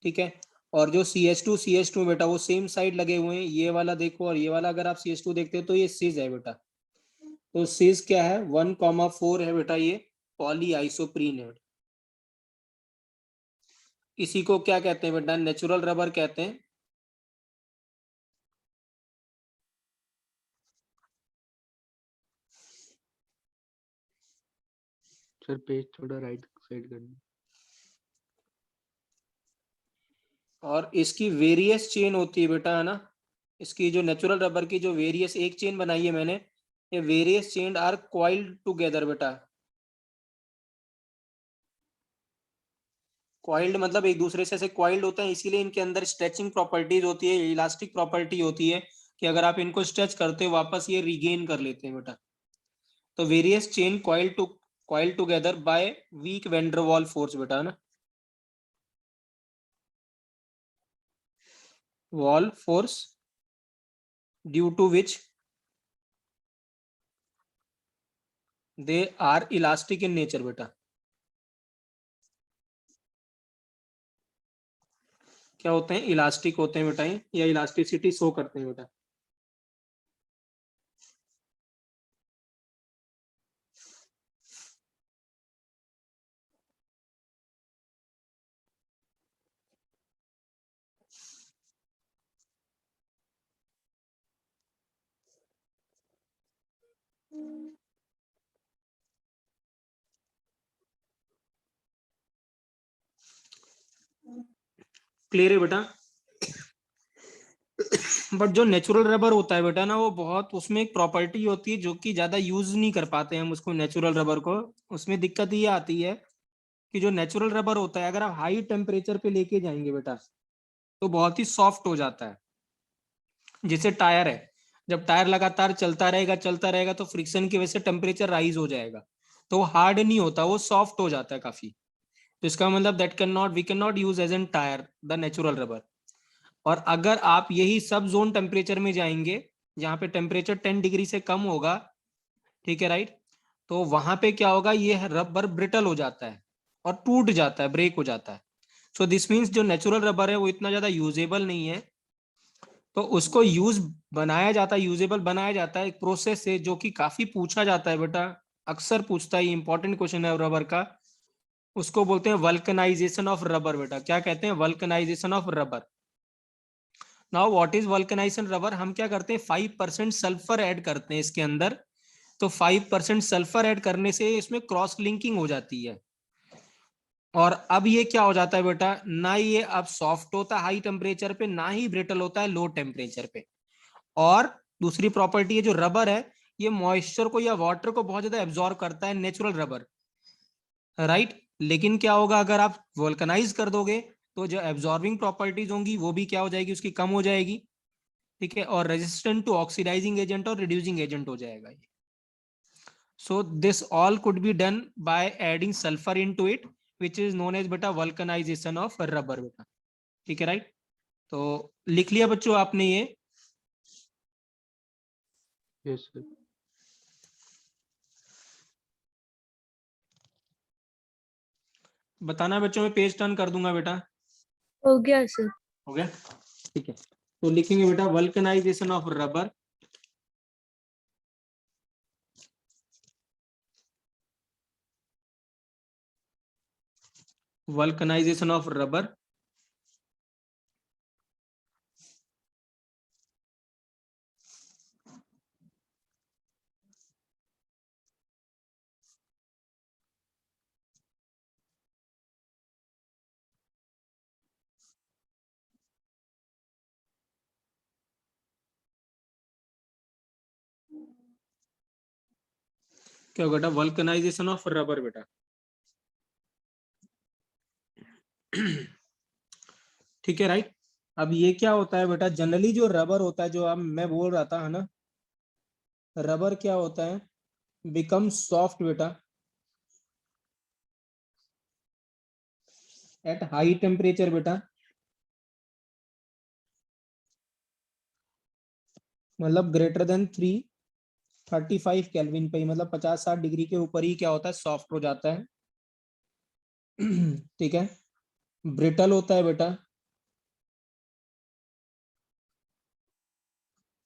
ठीक है। और जो CH2 बेटा वो सेम साइड लगे हुए हैं, ये वाला देखो और ये वाला, अगर आप CH2 देखते हैं तो ये सिस है बेटा। तो सिस क्या है 1,4 है बेटा, ये पॉली आइसोप्रीन है। इसी को क्या कहते हैं बेटा, नेचुरल रबर कहते हैं। सर पेज थोड़ा राइट साइड करना। और इसकी वेरियस चेन होती है बेटा, है ना। इसकी जो नेचुरल रबर की जो वेरियस एक चेन बनाई है मैंने, ये various chain are coiled together बेटा। क्वाइल्ड मतलब एक दूसरे से ऐसे क्वाइल्ड होते हैं, इसीलिए इनके अंदर स्ट्रेचिंग प्रॉपर्टीज होती है, इलास्टिक प्रॉपर्टी होती है, कि अगर आप इनको स्ट्रेच करते हो वापस ये रिगेन कर लेते हैं बेटा। तो various chain coiled together by weak van der Waals force बेटा, है ना। Waals force due to which they are elastic in nature बेटा। क्या होते हैं, इलास्टिक होते हैं बेटा ये, या इलास्टिसिटी शो करते हैं बेटा। क्लियर है बेटा। बट जो नेचुरल रबर होता है बेटा ना, वो बहुत, उसमें एक प्रॉपर्टी होती है जो कि ज्यादा यूज नहीं कर पाते हम उसको, नेचुरल रबर को। उसमें दिक्कत ये आती है कि जो नेचुरल रबर होता है, अगर आप हाई टेम्परेचर पे लेके जाएंगे बेटा, तो बहुत ही सॉफ्ट हो जाता है। जैसे टायर है, जब टायर लगातार चलता रहेगा तो फ्रिक्शन की वजह से टेम्परेचर राइज हो जाएगा, तो वो हार्ड नहीं होता, वो सॉफ्ट हो जाता है काफी। तो इसका मतलब that can not, we can not use as an tyre the natural rubber. और अगर आप यही सब जोन टेम्परेचर में जाएंगे, जहाँ पे टेम्परेचर 10 डिग्री से कम होगा, ठीक है राइट, तो वहां पे क्या होगा, ये रबर ब्रिटल हो जाता है और टूट जाता है, ब्रेक हो जाता है। सो दिस मीन्स जो नेचुरल रबर है वो इतना ज्यादा यूजेबल नहीं है। तो उसको यूजेबल बनाया जाता है एक प्रोसेस से, जो कि काफी पूछा जाता है बेटा, अक्सर पूछता है, इंपॉर्टेंट क्वेश्चन है रबर का। उसको बोलते हैं वल्कनाइजेशन ऑफ रबर बेटा। क्या कहते हैं, vulcanization of rubber. Now what is vulcanization rubber, हम क्या करते हैं 5% सल्फर ऐड करते हैं इसके अंदर। तो 5% सल्फर ऐड करने से इसमें क्रॉस लिंकिंग हो जाती है, और अब ये क्या हो जाता है बेटा, ना ये अब सॉफ्ट होता है हाई टेम्परेचर पे, ना ही ब्रिटल होता है लो टेम्परेचर पे। और दूसरी प्रॉपर्टी है, जो रबर है ये मॉइस्चर को या वाटर को बहुत ज्यादा एब्जॉर्ब करता है, नेचुरल रबर, राइट। लेकिन क्या होगा, अगर आप वोल्कनाइज कर दोगे, तो जो एब्जॉर्बिंग प्रॉपर्टीज होंगी वो भी क्या हो जाएगी, उसकी कम हो जाएगी, ठीक है। और रेजिस्टेंट टू ऑक्सीडाइजिंग एजेंट और रिड्यूसिंग एजेंट हो जाएगा ये। So this all could be done by adding sulphur into it, which is known as बेटा वल्कनाइजेशन ऑफ रबर बेटा, ठीक है राइट। तो लिख लिया बच्चों आपने ये। Yes sir. बताना बच्चों, मैं पेज टर्न कर दूंगा बेटा। हो गया सर। हो गया, ठीक है। तो लिखेंगे बेटा vulcanization of rubber, vulcanization of rubber क्या होगा बेटा, वल्कनाइजेशन ऑफ रबर बेटा। ठीक है, राइट। अब ये क्या होता है बेटा, जनरली जो रबर होता है, जो अब मैं बोल रहा था है ना, रबर क्या होता है, बिकम सॉफ्ट बेटा एट हाई टेम्परेचर बेटा, मतलब ग्रेटर देन 335 केल्विन पे, मतलब 50-60 डिग्री के ऊपर ही क्या होता है, सॉफ्ट हो जाता है। ठीक है। ब्रिटल होता है बेटा,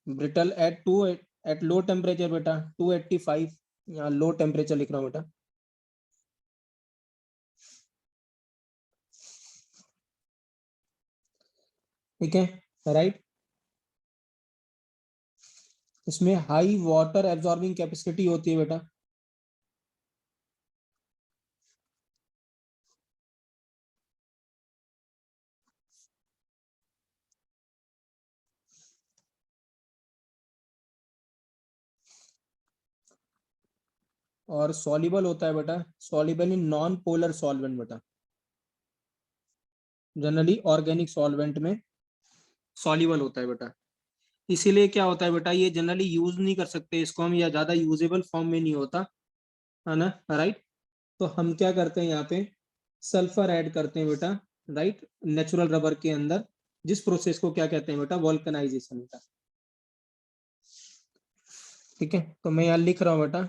ब्रिटल एट लो टेम्परेचर बेटा 285, यहाँ लो टेम्परेचर लिख रहा हूँ बेटा। ठीक है, राइट। इसमें हाई वाटर एब्जॉर्बिंग कैपेसिटी होती है बेटा। और सॉल्युबल होता है बेटा, soluble in non polar solvent बेटा, जनरली ऑर्गेनिक सॉल्वेंट में सॉल्युबल होता है बेटा। इसीलिए क्या होता है बेटा, ये जनरली यूज नहीं कर सकते इसको हम, या ज्यादा यूजेबल फॉर्म में नहीं होता है ना, राइट। तो हम क्या करते हैं यहाँ पे, सल्फर ऐड करते हैं बेटा, राइट, नेचुरल रबर के अंदर, जिस प्रोसेस को क्या कहते हैं बेटा, वोल्कनाइजेशन बेटा। ठीक है, तो मैं यहाँ लिख रहा हूँ बेटा,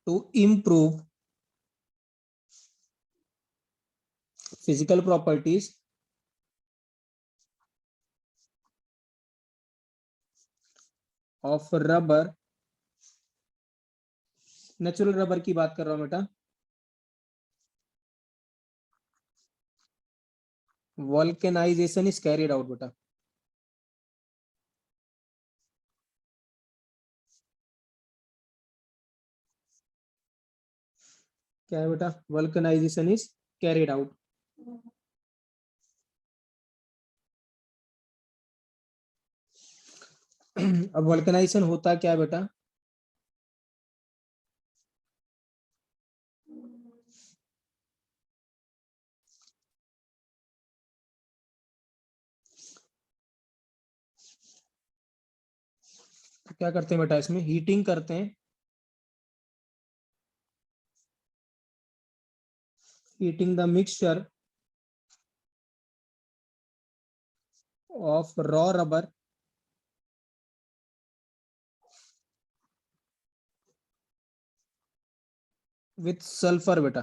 to improve physical properties of rubber, natural rubber की बात कर रहा हूँ बेटा, वोल्केनाइजेशन इज कैरिड आउट बेटा। क्या है बेटा, वोल्केनाइजेशन इज कैरिड आउट। अब वोल्केनाइजेशन होता क्या है बेटा, तो क्या करते हैं बेटा, इसमें हीटिंग करते हैं, heating the mixture of raw rubber with sulphur बेटा।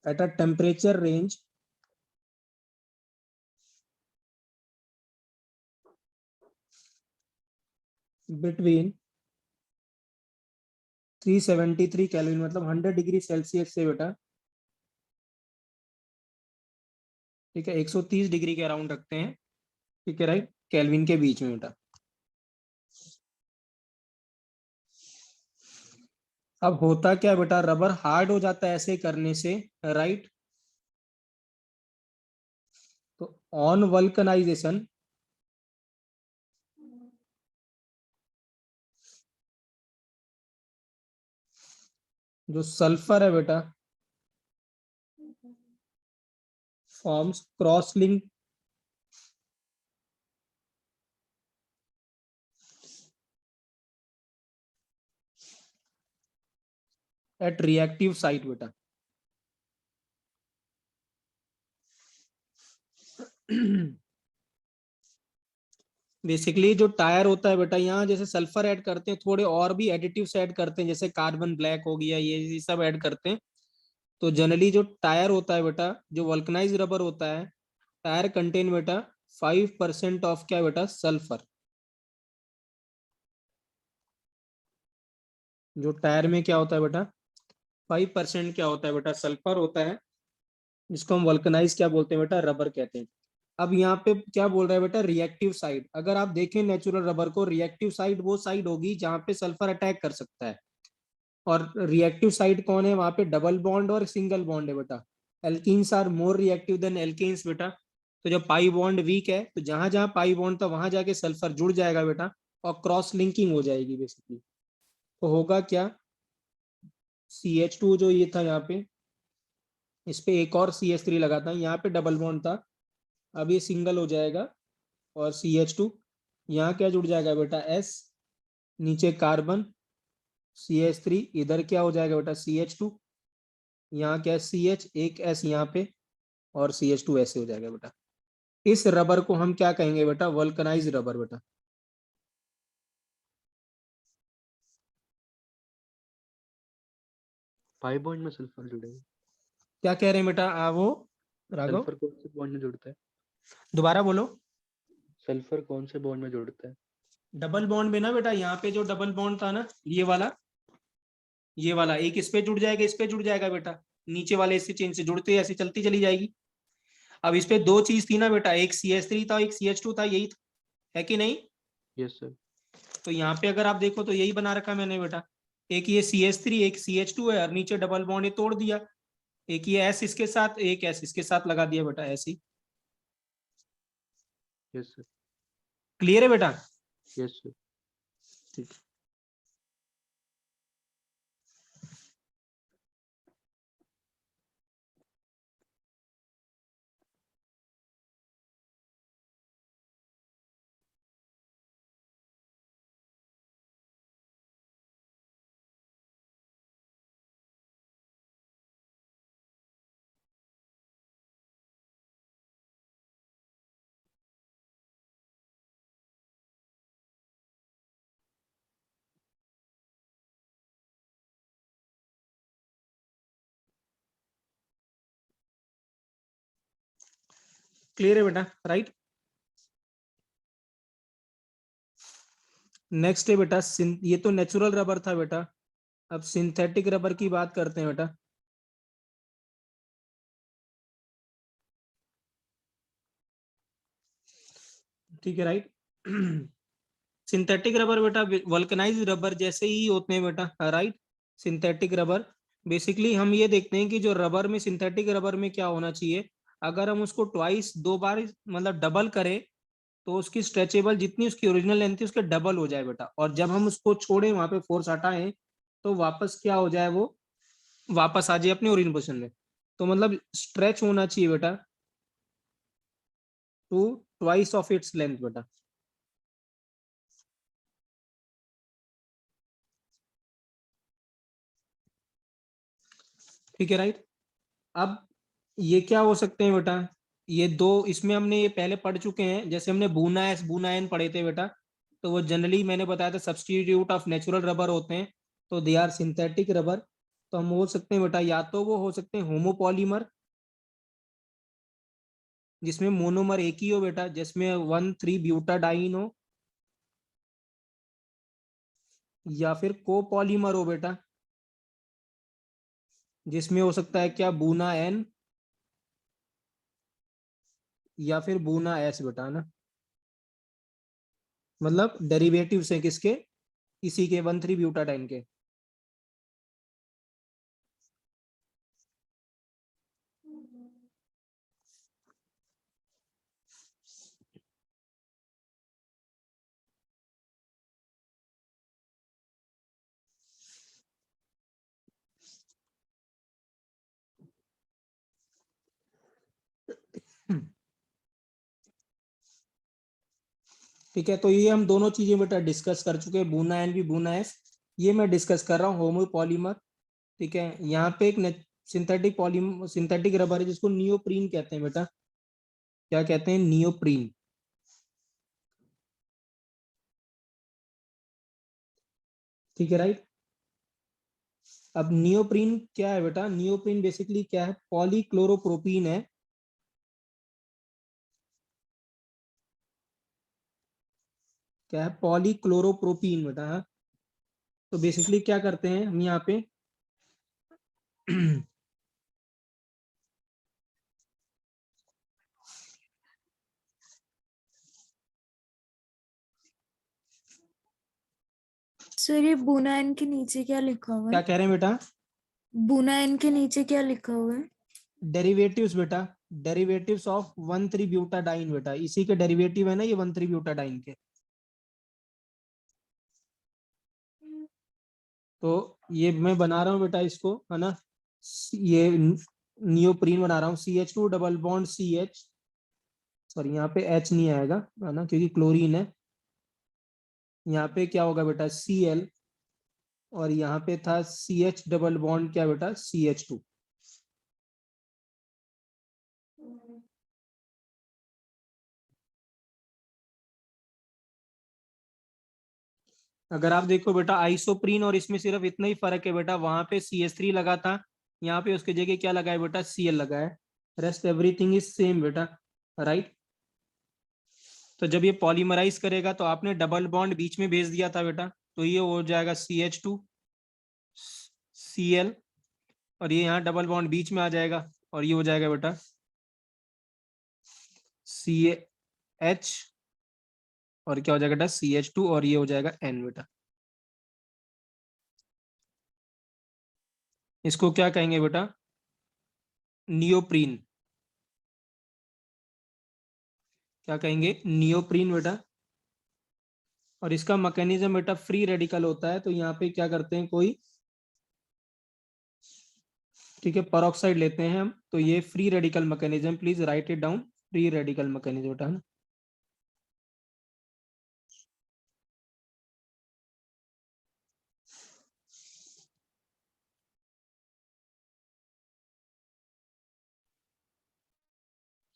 at a temperature range between 373 kelvin, मतलब 100 डिग्री सेल्सियस से बेटा, ठीक है, 130 डिग्री के अराउंड रखते हैं, ठीक है, राइट, केल्विन के बीच में बेटा। अब होता क्या है बेटा, रबर हार्ड हो जाता है ऐसे करने से, राइट। तो ऑन वल्कनाइजेशन, जो सल्फर है बेटा, forms cross link eight reactive site बेटा। बेसिकली जो टायर होता है बेटा, यहाँ जैसे सल्फर ऐड करते हैं, थोड़े और भी एडिटिव्स ऐड करते हैं, जैसे कार्बन ब्लैक हो गया, ये सब ऐड करते हैं। तो जनरली जो टायर होता है बेटा, जो वल्कनाइज रबर होता है, टायर कंटेन बेटा 5% ऑफ क्या बेटा, सल्फर। जो टायर में क्या होता है बेटा, 5% क्या होता है बेटा, सल्फर होता है, जिसको हम वल्कनाइज क्या बोलते हैं बेटा, रबर कहते हैं। अब यहाँ पे क्या बोल रहा है बेटा, रिएक्टिव साइड। अगर आप देखें नेचुरल रबर को, रिएक्टिव साइड वो साइड होगी जहां पे सल्फर अटैक कर सकता है। और रिएक्टिव साइड कौन है, वहां पे डबल बॉन्ड और सिंगल बॉन्ड है बेटा। Alkenes are more reactive than alkanes बेटा। तो जब पाई बॉन्ड वीक है तो जहां जहां पाई बॉन्ड था वहां जाके सल्फर जुड़ जाएगा बेटा और क्रॉस लिंकिंग हो जाएगी बेसिकली। तो होगा क्या, CH2 जो ये था यहाँ पे, इस पे एक और CH3 लगा था, यहाँ पे डबल बॉन्ड था, अब ये सिंगल हो जाएगा और CH2 यहाँ क्या जुड़ जाएगा बेटा S, नीचे कार्बन CH3, इधर क्या हो जाएगा बेटा CH2, यहाँ क्या CH, एक S यहाँ पे और CH2 ऐसे हो जाएगा बेटा। इस रबर को हम क्या कहेंगे बेटा, वल्कनाइज रबर बेटा। पाई बॉन्ड में सल्फर जुड़ेगा। क्या कह रहे हैं बेटा वो राघव, सल्फर कौन से बॉन्ड में जुड़ता है? दोबारा बोलो। सल्फर कौन से बॉन्ड में जुड़ता है? डबल बॉन्ड में ना बेटा, यहाँ पे जो डबल बॉन्ड था ना, ये वाला, ये वाला एक इस पे जुड़ जाएगा, इस पे जुड़ जाएगा बेटा, नीचे वाले इससे चेन से जुड़ते ऐसे चलती चली जाएगी। अब इस पे दो चीज थी ना बेटा, एक CH3 था, एक CH2 था, यही था, है कि नहीं? Yes sir. तो यहाँ पे अगर आप देखो तो यही बना रखा मैंने बेटा, एक ये CH3 एक CH2 है और नीचे डबल बॉन्ड ये तोड़ दिया, एक ये S इसके साथ एक S इसके साथ लगा दिया बेटा, ऐसे ही। Yes sir. क्लियर है बेटा? Yes sir. ठीक। क्लियर है बेटा, राइट? नेक्स्ट है बेटा, ये तो नेचुरल रबर था बेटा, अब सिंथेटिक रबर की बात करते हैं बेटा। ठीक है, राइट? सिंथेटिक रबर बेटा वल्कनाइज रबर जैसे ही होते हैं बेटा, राइट? सिंथेटिक रबर बेसिकली हम ये देखते हैं कि जो रबर में, सिंथेटिक रबर में क्या होना चाहिए, अगर हम उसको ट्वाइस, दो बार मतलब डबल करें तो उसकी स्ट्रेचेबल जितनी उसकी ओरिजिनल लेंथ थी उसके डबल हो जाए बेटा, और जब हम उसको छोड़े वहां पे फोर्स हटाएं तो वापस क्या हो जाए, वो वापस आ जाए अपनी ओरिजिनल पोजिशन में। तो मतलब स्ट्रेच होना चाहिए बेटा to twice of its length बेटा। ठीक है, राइट? अब ये क्या हो सकते हैं बेटा, ये दो, इसमें हमने ये पहले पढ़ चुके हैं, जैसे हमने बूना एस बूना एन पढ़े थे बेटा, तो वो जनरली मैंने बताया था सब्सटीट्यूट ऑफ नेचुरल रबर होते हैं, तो दे आर सिंथेटिक रबर। तो हम हो सकते हैं बेटा, या तो वो हो सकते हैं होमोपॉलीमर जिसमें मोनोमर एक ही हो बेटा, जिसमें 1,3 ब्यूटाडाइन हो, या फिर कोपॉलीमर हो बेटा, जिसमें हो सकता है क्या, बूना एन या फिर बूना एस बेटा, है ना? मतलब डेरिवेटिव्स हैं किसके, इसी के 1,3 ब्यूटाडाइन के। ठीक है, तो ये हम दोनों चीजें बेटा डिस्कस कर चुके हैं, बूना एन भी बूना एस, ये मैं डिस्कस कर रहा हूँ होमोपॉलीमर। ठीक है, यहाँ पे एक सिंथेटिक पॉलीमर, सिंथेटिक रबर है जिसको नियोप्रीन कहते हैं बेटा, क्या कहते हैं, नियोप्रीन। ठीक है, राइट? अब नियोप्रीन क्या है बेटा, नियोप्रीन बेसिकली क्या है, पॉलीक्लोरोप्रोपीन है। क्या है, पॉलीक्लोरोप्रोपीन बेटा, हाँ। तो बेसिकली क्या करते हैं हम यहाँ पे सर ये बूना एन के नीचे क्या लिखा हुआ क्या है? कह रहे हैं बेटा? बूना एन के नीचे क्या लिखा हुआ है? डेरिवेटिव्स बेटा, डेरिवेटिव्स ऑफ 1,3-ब्यूटाडाइन बेटा, इसी के डेरिवेटिव है ना ये 1,3-ब्यूटाडाइन के। तो ये मैं बना रहा हूँ बेटा इसको, है ना, ये नियोप्रीन बना रहा हूँ, CH2 double bond CH, sorry यहाँ पे H नहीं आएगा, है ना, क्योंकि क्लोरीन है। यहाँ पे क्या होगा बेटा Cl, और यहाँ पे था CH डबल बॉन्ड क्या बेटा CH2। अगर आप देखो बेटा आइसोप्रीन और इसमें सिर्फ इतना ही फर्क है बेटा, वहां पे CH3 लगा था, यहाँ पे उसके जगह क्या लगा है बेटा Cl लगा है, रेस्ट एवरीथिंग इज सेम बेटा, राइट। तो जब ये पॉलीमराइज करेगा तो आपने डबल बॉन्ड बीच में भेज दिया था बेटा, तो ये हो जाएगा CH2 Cl, और ये यहाँ डबल बॉन्ड बीच में आ जाएगा, और ये हो जाएगा बेटा CH, और क्या हो जाएगा बेटा CH2, और ये हो जाएगा N बेटा। इसको क्या कहेंगे बेटा नियोप्रीन, क्या कहेंगे नियोप्रीन बेटा। और इसका मैकेनिज्म बेटा फ्री रेडिकल होता है, तो यहाँ पे क्या करते हैं कोई, ठीक है, पेरोक्साइड लेते हैं हम, तो ये free radical mechanism, please right it down, free radical mechanism बेटा, है ना।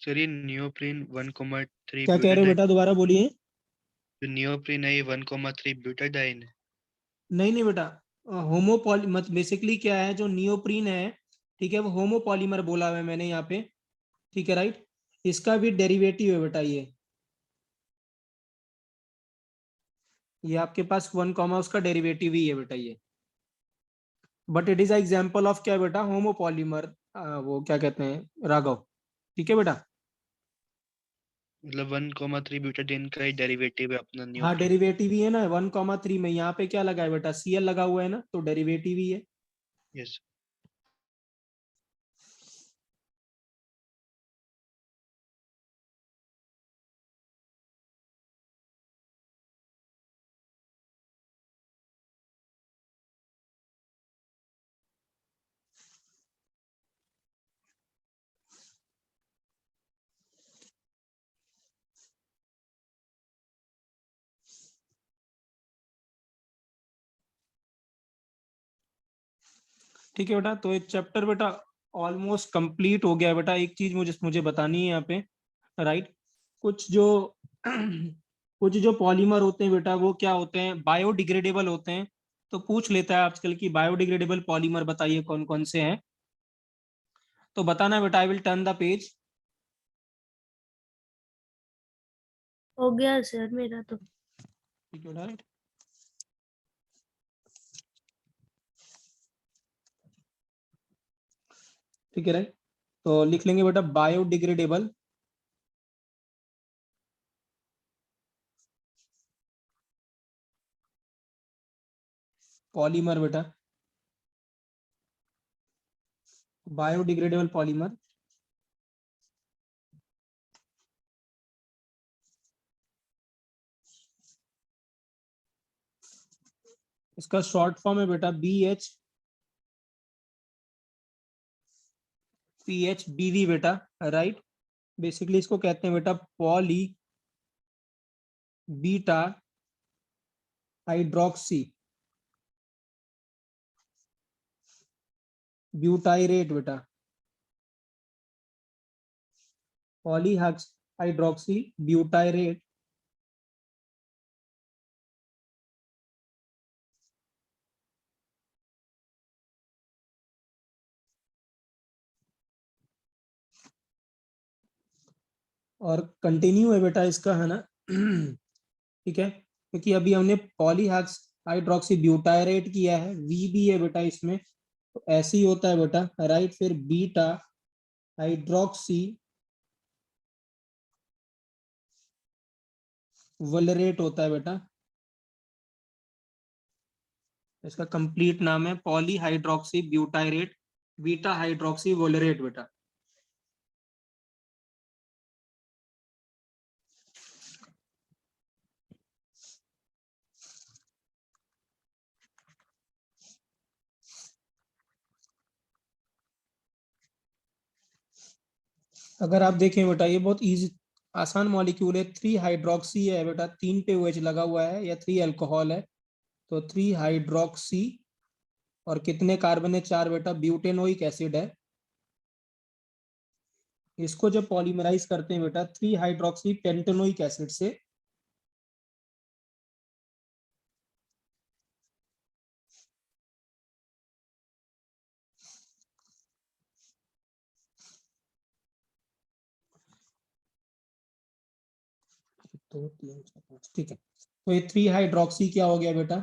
सर ये नियोप्रीन 1,3 क्या कह रहे हो ब्यूटाडाइन, बेटा, दोबारा बोलिए। जो नियोप्रीन है ये 1,3 ब्यूटाडाइन है। नहीं नहीं बेटा, होमोपॉली मत बेसिकली क्या है जो नियोप्रीन है, ठीक है, वो होमोपॉलीमर बोला हुआ है मैंने यहाँ पे, ठीक है, राइट। इसका भी डेरिवेटिव है बेटा ये आपके पास 1 कॉमा उसका डेरिवेटिव ही है बेटा ये, but it is a example of क्या बेटा होमोपॉलीमर, वो क्या कहते हैं राघव, ठीक है बेटा। मतलब 1,3 ब्यूटाडाइन का ही डेरिवेटिव है अपना हाँ नियोप्रीन। डेरिवेटिव ही है ना 1,3 में, यहाँ पे क्या लगा है बेटा Cl लगा हुआ है ना, तो डेरिवेटिव ही है। यस। ठीक है बेटा, तो एक चैप्टर बेटा ऑलमोस्ट कंप्लीट हो गया है बेटा। एक चीज मुझे मुझे बतानी है यहाँ पे, राइट, कुछ जो कुछ जो पॉलीमर होते हैं बेटा वो क्या होते हैं बायोडिग्रेडेबल होते हैं, तो पूछ लेता है आजकल की बायोडिग्रेडेबल पॉलीमर बताइए कौन कौन से हैं, तो बताना बेटा। I will turn the page. हो गया सर मेरा तो। ठीक है राइट, ठीक है राइट, तो लिख लेंगे बेटा बायोडिग्रेडेबल पॉलीमर बेटा, बायोडिग्रेडेबल पॉलीमर। इसका शॉर्ट फॉर्म है बेटा BHPHBV बेटा, राइट। बेसिकली इसको कहते हैं बेटा पॉली बीटा हाइड्रोक्सी ब्यूटाइरेट बेटा, पॉली हाइड्रोक्सी ब्यूटाइरेट, और कंटिन्यू है बेटा इसका, है ना। ठीक है, क्योंकि अभी हमने पॉली हाइड्रोक्सी ब्यूटाइरेट किया है, वी भी है बेटा इसमें, तो ऐसे ही होता है बेटा, राइट। फिर बीटा हाइड्रोक्सी वोलेरेट होता है बेटा, इसका कंप्लीट नाम है poly hydroxy butyrate beta hydroxy valerate बेटा। अगर आप देखें बेटा ये बहुत इजी आसान मॉलिक्यूल है, 3 हाइड्रोक्सी है बेटा, 3 पे OH लगा हुआ है, या 3 अल्कोहल है, तो 3 हाइड्रोक्सी और कितने कार्बन है, 4 बेटा, ब्यूटेनोइक एसिड है। इसको जब पॉलीमराइज करते हैं बेटा 3 हाइड्रोक्सी पेंटेनोइक एसिड से, दो तीन चार पाँच, ठीक है, तो ये 3 हाइड्रोक्सी क्या हो गया बेटा,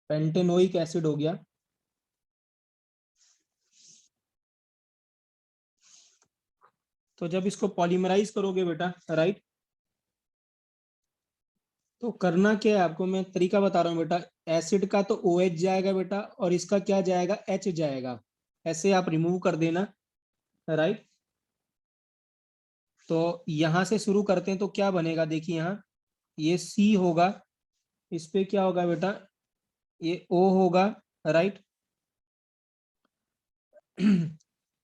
पेंटेनोइक एसिड हो गया। तो जब इसको पॉलीमराइज करोगे बेटा, राइट, तो करना क्या है आपको, मैं तरीका बता रहा हूँ बेटा। एसिड का तो OH जाएगा बेटा, और इसका क्या जाएगा, H जाएगा, ऐसे आप रिमूव कर देना, राइट। तो यहां से शुरू करते हैं, तो क्या बनेगा देखिए, यहाँ ये C होगा, इस पे क्या होगा बेटा, ये O होगा, राइट।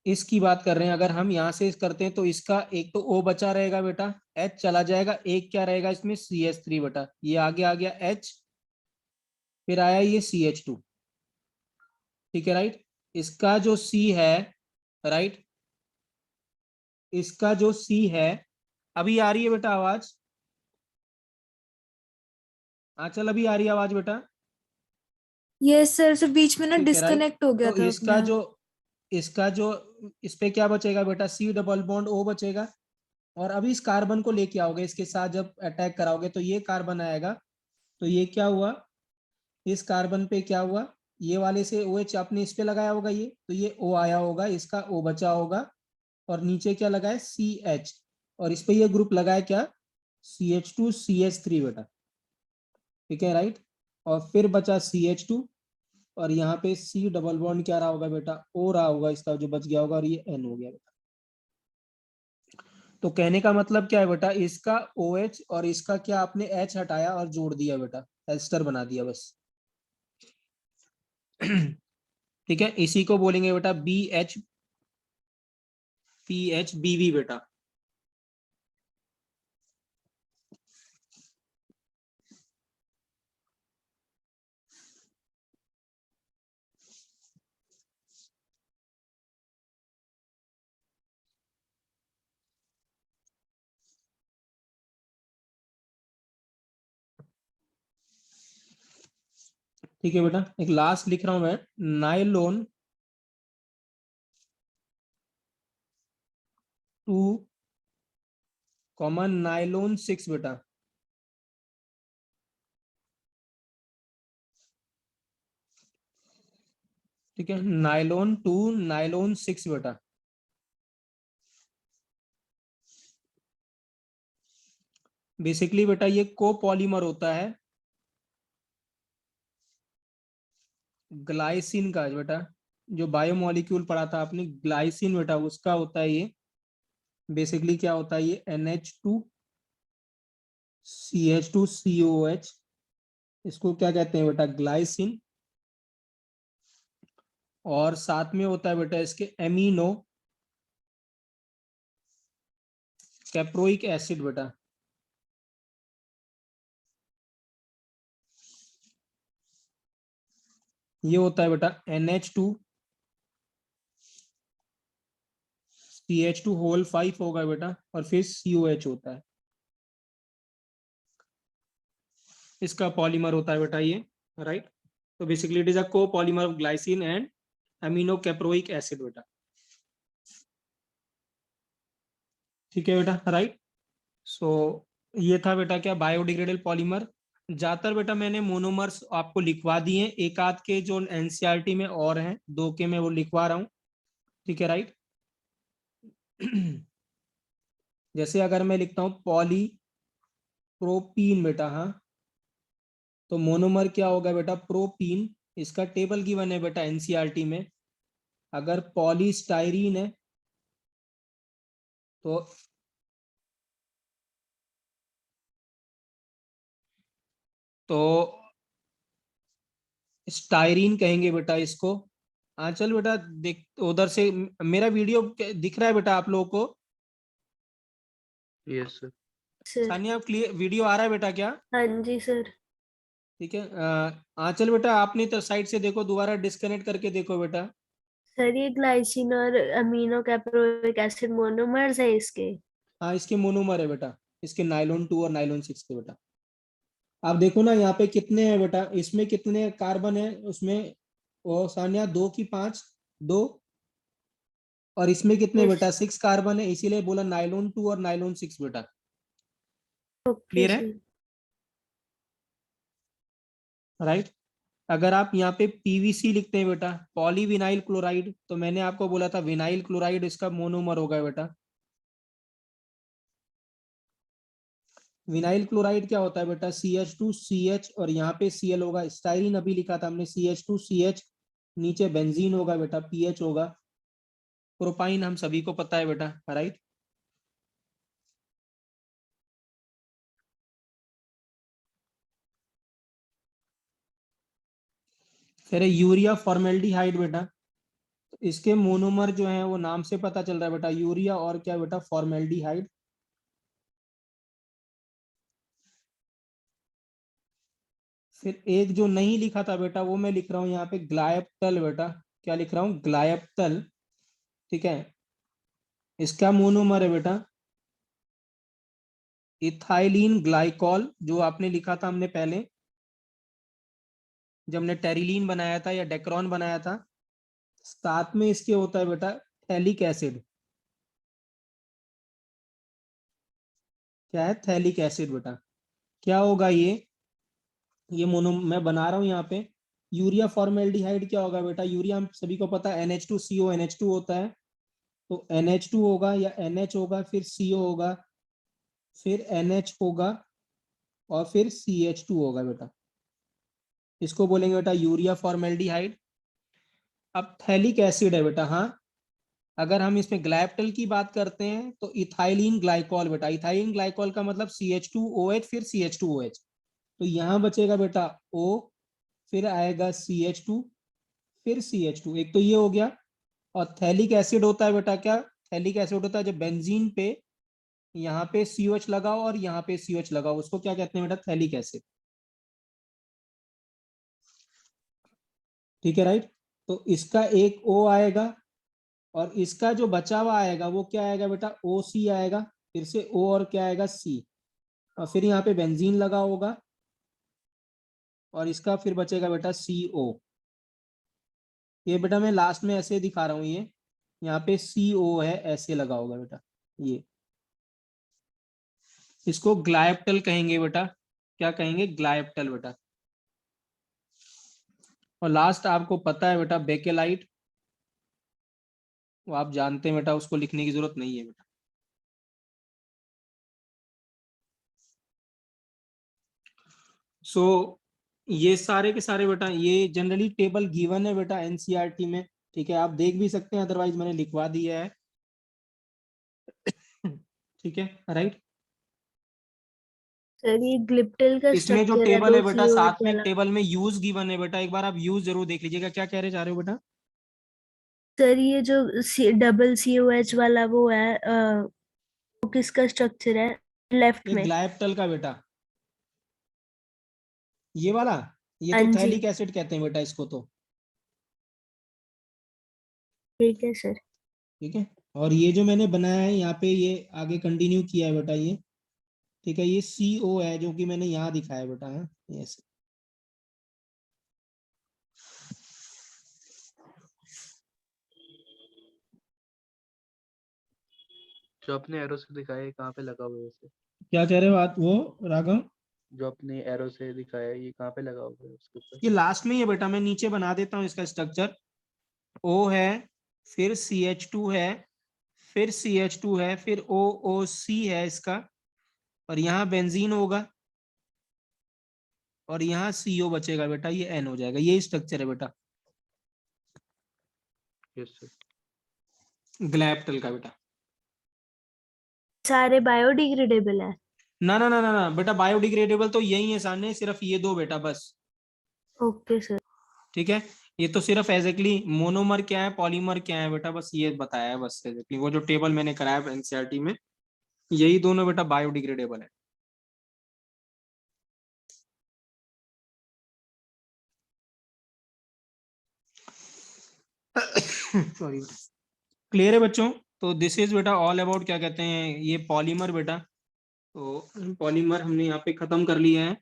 इसकी बात कर रहे हैं, अगर हम यहाँ से करते हैं तो इसका एक तो O बचा रहेगा बेटा, H चला जाएगा, एक क्या रहेगा इसमें, CH3 बेटा, ये आगे आ गया H, फिर आया ये CH2, ठीक है, राइट। इसका जो C है, राइट, इसका जो C है, अभी आ रही है बेटा आवाज, चल अभी आ रही है आवाज बेटा, यस सर, सर बीच में ना ठीक है, राइट। डिस्कनेक्ट हो गया तो था अपने आप। इसका जो इस पे क्या बचेगा बेटा, C डबल बॉन्ड O बचेगा, और अभी इस कार्बन को लेके आओगे, इसके साथ जब अटैक कराओगे तो ये कार्बन आएगा, तो ये क्या हुआ, इस कार्बन पे क्या हुआ, ये वाले से OH आपने इस पे लगाया होगा, ये तो ये O आया होगा, इसका O बचा होगा, और नीचे क्या लगा है, CH, और इस पे ये ग्रुप लगा है क्या, CH2 CH3 बेटा, ठीक है, राइट। और फिर बचा CH2, और यहाँ पे C डबल बॉन्ड क्या रहा होगा बेटा, O रहा होगा, इसका जो बच गया होगा, और ये N हो गया बेटा। तो कहने का मतलब क्या है बेटा, इसका OH और इसका क्या आपने H हटाया और जोड़ दिया बेटा, एस्टर बना दिया बस। ठीक है, इसी को बोलेंगे बेटा BHPHBV बेटा। ठीक है बेटा, एक लास्ट लिख रहा हूं मैं, नाइलोन 2 कॉमन नाइलोन 6 बेटा, ठीक है, नाइलोन 2 नाइलोन 6 बेटा। बेसिकली बेटा ये कोपॉलीमर होता है ग्लाइसिन का बेटा, जो बायोमोलिक्यूल पढ़ा था आपने ग्लाइसिन बेटा, उसका होता है ये। बेसिकली क्या होता है ये, NH2 CH2 COH, इसको क्या कहते हैं बेटा, ग्लाइसिन, और साथ में होता है बेटा इसके एमिनो कैप्रोइक एसिड बेटा। ये होता है बेटा NH2 CH2 होल 5 होगा बेटा, और फिर COH होता है, इसका पॉलीमर होता है बेटा ये, राइट। तो बेसिकली इट इज अ को polymer of glycine and amino caproic acid बेटा, ठीक है बेटा, राइट। सो ये था बेटा क्या, बायोडिग्रेडेबल पॉलीमर। ज्यादातर बेटा मैंने मोनोमर्स आपको लिखवा दिए हैं, एक आध के जो NCERT में और हैं, 2 के मैं वो लिखवा रहा हूँ, ठीक है, राइट। जैसे अगर मैं लिखता हूँ पॉलीप्रोपीन बेटा, हाँ, तो मोनोमर क्या होगा बेटा, प्रोपीन, इसका टेबल गिवन है बेटा NCERT में। अगर पॉलीस्टाइरीन है तो तो स्टाइरीन कहेंगे बेटा इसको, हाँ चल बेटा, देख उधर से मेरा वीडियो दिख रहा है बेटा आप लोगों को? Yes sir. Sir. Sania clear video आ रहा है बेटा क्या? हाँ जी सर। ठीक है। हाँ चल बेटा, अपनी तो साइड से देखो, दोबारा डिस्कनेक्ट करके देखो बेटा। सर ये ग्लाइसिन और अमीनो कैप्रोइक एसिड मोनोमर्स है इसके। हाँ इसके मोनोमर है बेटा, इसके नाइलॉन 2 और नाइलॉन 6 के बेटा। आप देखो ना यहाँ पे कितने हैं बेटा, इसमें कितने कार्बन है उसमें? वो सानिया 2 की 5, 2, और इसमें कितने यस। बेटा? 6 कार्बन है, इसीलिए बोला नाइलॉन 2 और नाइलॉन 6 बेटा। ओके क्लियर है? सर। राइट। अगर आप यहाँ पे पीवीसी लिखते हैं बेटा, पॉलीविनाइल क्लोराइड, तो मैंने आपको बोला था विनाइल क्लोराइड इसका मोनोमर होगा बेटा। विनाइल क्लोराइड क्या होता है बेटा? CH2CH, और यहाँ पे Cl होगा। स्टाइरिन अभी लिखा था हमने, CH2CH, नीचे बेंजीन होगा बेटा, पीएच होगा। प्रोपाइन हम सभी को पता है बेटा, राइट। फिर यूरिया फॉर्मेल्डिहाइड बेटा, इसके मोनोमर जो है वो नाम से पता चल रहा है बेटा, यूरिया और क्या बेटा? फॉर्मेल्डिहाइड। फिर एक जो नहीं लिखा था बेटा वो मैं लिख रहा हूँ यहाँ पे, ग्लायप्टल बेटा। क्या लिख रहा हूँ? ग्लायप्टल। ठीक है, इसका मोनोमर है बेटा इथाइलिन ग्लाइकॉल, जो आपने लिखा था हमने पहले जब हमने टेरिलीन बनाया था या डेक्रॉन बनाया था। साथ में इसके होता है बेटा थैलिक एसिड। क्या है? थैलिक एसिड बेटा। क्या होगा ये मोनो मैं बना रहा हूं यहाँ पे। यूरिया फॉर्मेल्डिहाइड क्या होगा बेटा? यूरिया हम सभी को पता है NH2CO NH2 होता है, तो NH2 होगा या NH होगा, फिर CO होगा, फिर NH होगा, और फिर CH2 होगा बेटा। इसको बोलेंगे बेटा यूरिया फॉर्मेल्डिहाइड। अब थैलिक एसिड है बेटा, हाँ अगर हम इसमें ग्लाइप्टल की बात करते हैं तो इथाइलिन ग्लाइकॉल बेटा। इथाइलिन ग्लाइकॉल का मतलब CH2OH फिर CH2OH, तो यहां बचेगा बेटा O, फिर आएगा CH2, फिर CH2। एक तो ये हो गया। और थैलिक एसिड होता है बेटा क्या? थैलिक एसिड होता है जब बेंजीन पे यहाँ पे COH लगाओ और यहाँ पे COH लगाओ, उसको क्या कहते हैं बेटा? Phthalic acid. ठीक है, राइट। तो इसका एक O आएगा, और इसका जो बचा हुआ आएगा वो क्या आएगा बेटा? OC आएगा, फिर से O और क्या आएगा? C, और फिर यहाँ पे बेंजीन लगा होगा, और इसका फिर बचेगा बेटा CO। ये बेटा मैं लास्ट में ऐसे दिखा रहा हूँ, ये यहाँ पे CO है, ऐसे लगा होगा बेटा। ये इसको ग्लाइप्टल कहेंगे बेटा। क्या कहेंगे? ग्लाइप्टल बेटा। और लास्ट आपको पता है बेटा बेकेलाइट, वो आप जानते हैं बेटा, उसको लिखने की जरूरत नहीं है बेटा। सो ये सारे के सारे बेटा, ये जनरली टेबल गिवन है बेटा NCERT में। ठीक है, आप देख भी सकते हैं, अदरवाइज मैंने लिखवा दिया है। ठीक है, राइट। सर ये ग्लिप्टल का इसमें जो स्ट्रक्चर है टेबल दो है बेटा, COH साथ में वाला। टेबल में यूज गिवन है बेटा, एक बार आप यूज जरूर देख लीजिएगा। क्या कह रहे जा रहे हो बेटा? सर ये जो डबल COH वाला वो है वो किसका स्ट्रक्चर है लेफ्ट ये में? ग्लाइप्टल का बेटा, ये वाला। ये हाँ तो जी। थैलिक एसिड कहते हैं बेटा इसको तो। ठीक है सर। ठीक है, और ये जो मैंने बनाया है यहाँ पे, ये आगे कंटिन्यू किया है बेटा ये। ठीक है, ये CO है जो कि मैंने यहाँ दिखाया बेटा, है यस। जो आपने एरो से दिखाया है कहाँ पे लगा हुआ है वैसे? क्या कह रहे हो आप वो राघव? जो आपने एरो से दिखाया है ये कहाँ पे लगा हुआ है उसके ऊपर? ये लास्ट में ही है बेटा, मैं नीचे बना देता हूँ इसका स्ट्रक्चर। O है, फिर CH2 है, फिर CH2 है, फिर OOC है इसका, और यहाँ बेंजीन होगा, और यहाँ CO बचेगा बेटा, ये N हो जाएगा। ये स्ट्रक्चर है बेटा यस सर। ग्लैप्टल का बेटा। सारे बायोडिग्रेडेबल है? ना ना ना ना ना बेटा, बायोडिग्रेडेबल तो यही है सामने, सिर्फ ये दो बेटा बस। Okay sir. ठीक है, ये तो सिर्फ एग्जैक्टली मोनोमर क्या है पॉलीमर क्या है बेटा, बस ये बताया है बस एग्जैक्टली, वो जो टेबल मैंने कराया एनसीईआरटी में, यही दोनों बेटा बायोडिग्रेडेबल है। सॉरी, क्लियर है बच्चों? तो दिस इज बेटा ऑल अबाउट क्या कहते हैं ये पॉलीमर बेटा। तो पॉलीमर हमने यहाँ पे खत्म कर लिया है,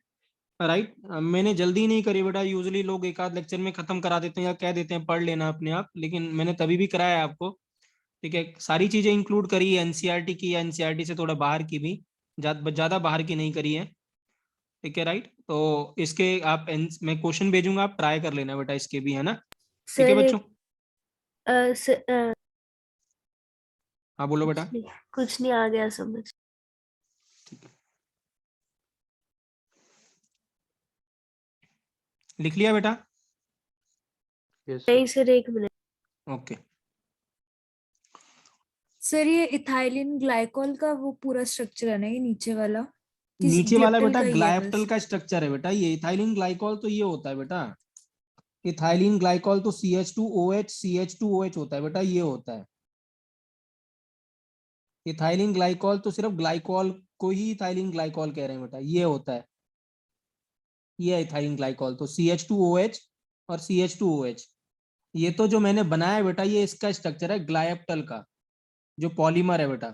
राइट। मैंने जल्दी नहीं करी बेटा, यूजुअली लोग एक आध लेक्चर में खत्म करा देते हैं या कह देते हैं पढ़ लेना अपने आप, लेकिन मैंने तभी भी कराया है आपको। ठीक है, सारी चीजें इंक्लूड करी है एनसीईआरटी की, एनसीईआरटी से थोड़ा बाहर की भी, ज्यादा बाहर की नहीं करी है। ठीक है, राइट। तो इसके आप मैं क्वेश्चन भेजूंगा, आप ट्राई कर लेना बेटा इसके भी, है ना? ठीक है सर बच्चों, सर हाँ बोलो बेटा। कुछ नहीं आ गया समझ। लिख लिया बेटा? यस नहीं सर, एक मिनट। ओके। सर ये इथाइलिन ग्लाइकॉल का वो पूरा स्ट्रक्चर है ना, ये नीचे वाला? किस नीचे वाला ग्लिप्टल बेटा का ही है ग्लाइप्टल बस? का स्ट्रक्चर है बेटा, ये इथाइलिन ग्लाइकॉल तो ये होता है बेटा, इथाइलिन ग्लाइकॉल तो CH2OH होता है बेटा, ये होता है। इथाइलिन ग्लाइकॉल तो सिर्फ ग्लाइकॉल को ही इथाइलिन ग्लाइकॉल कह रहे हैं बेटा, ये होता है, ये है इथाइलिन ग्लाइकॉल। तो CH2OH और CH2OH, ये तो जो मैंने बनाया है बेटा, ये इसका स्ट्रक्चर है ग्लाइप्टल का, जो पॉलीमर है बेटा।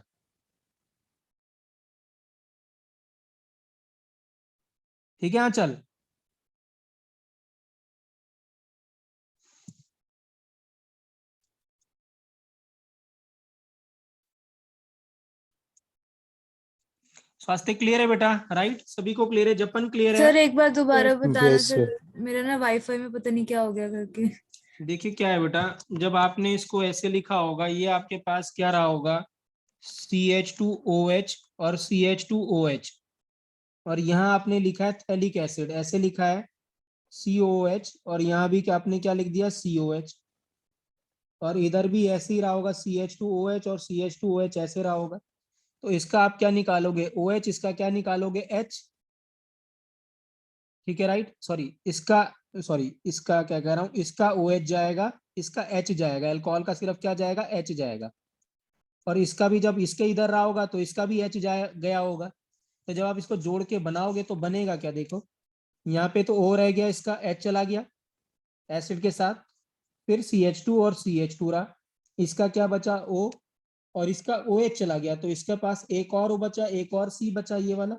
ठीक है, हाँ चल। स्वास्थ्य क्लियर है बेटा, राइट? सभी को क्लियर है, जपन क्लियर है? सर एक बार दोबारा बताना Yes, सर, sir. मेरा ना वाईफाई में पता नहीं क्या हो गया करके। देखिए क्या है बेटा, जब आपने इसको ऐसे लिखा होगा, ये आपके पास क्या रहा होगा, CH2OH और CH2OH, और यहाँ आपने लिखा है थैलिक एसिड, ऐसे लिखा है COH, और यहाँ भी क्या आपने क्या लिख दिया, COH, और इधर भी ऐसे ही रहा होगा CH2OH और CH2OH ऐसे रहा होगा। तो इसका आप क्या निकालोगे, OH, इसका क्या निकालोगे, H। ठीक है, राइट। इसका क्या कह रहा हूँ, इसका OH जाएगा, इसका H जाएगा, अल्कोहल का सिर्फ क्या जाएगा, H जाएगा। और इसका भी जब इसके इधर रहा होगा तो इसका भी H जाया गया होगा। तो जब आप इसको जोड़ के बनाओगे तो बनेगा क्या, देखो यहाँ पे तो O रह गया, इसका H चला गया एसिड के साथ, फिर CH2 और CH2 रहा, इसका क्या बचा, O, और इसका OH चला गया, तो इसके पास एक और O बचा, एक और C बचा, ये वाला।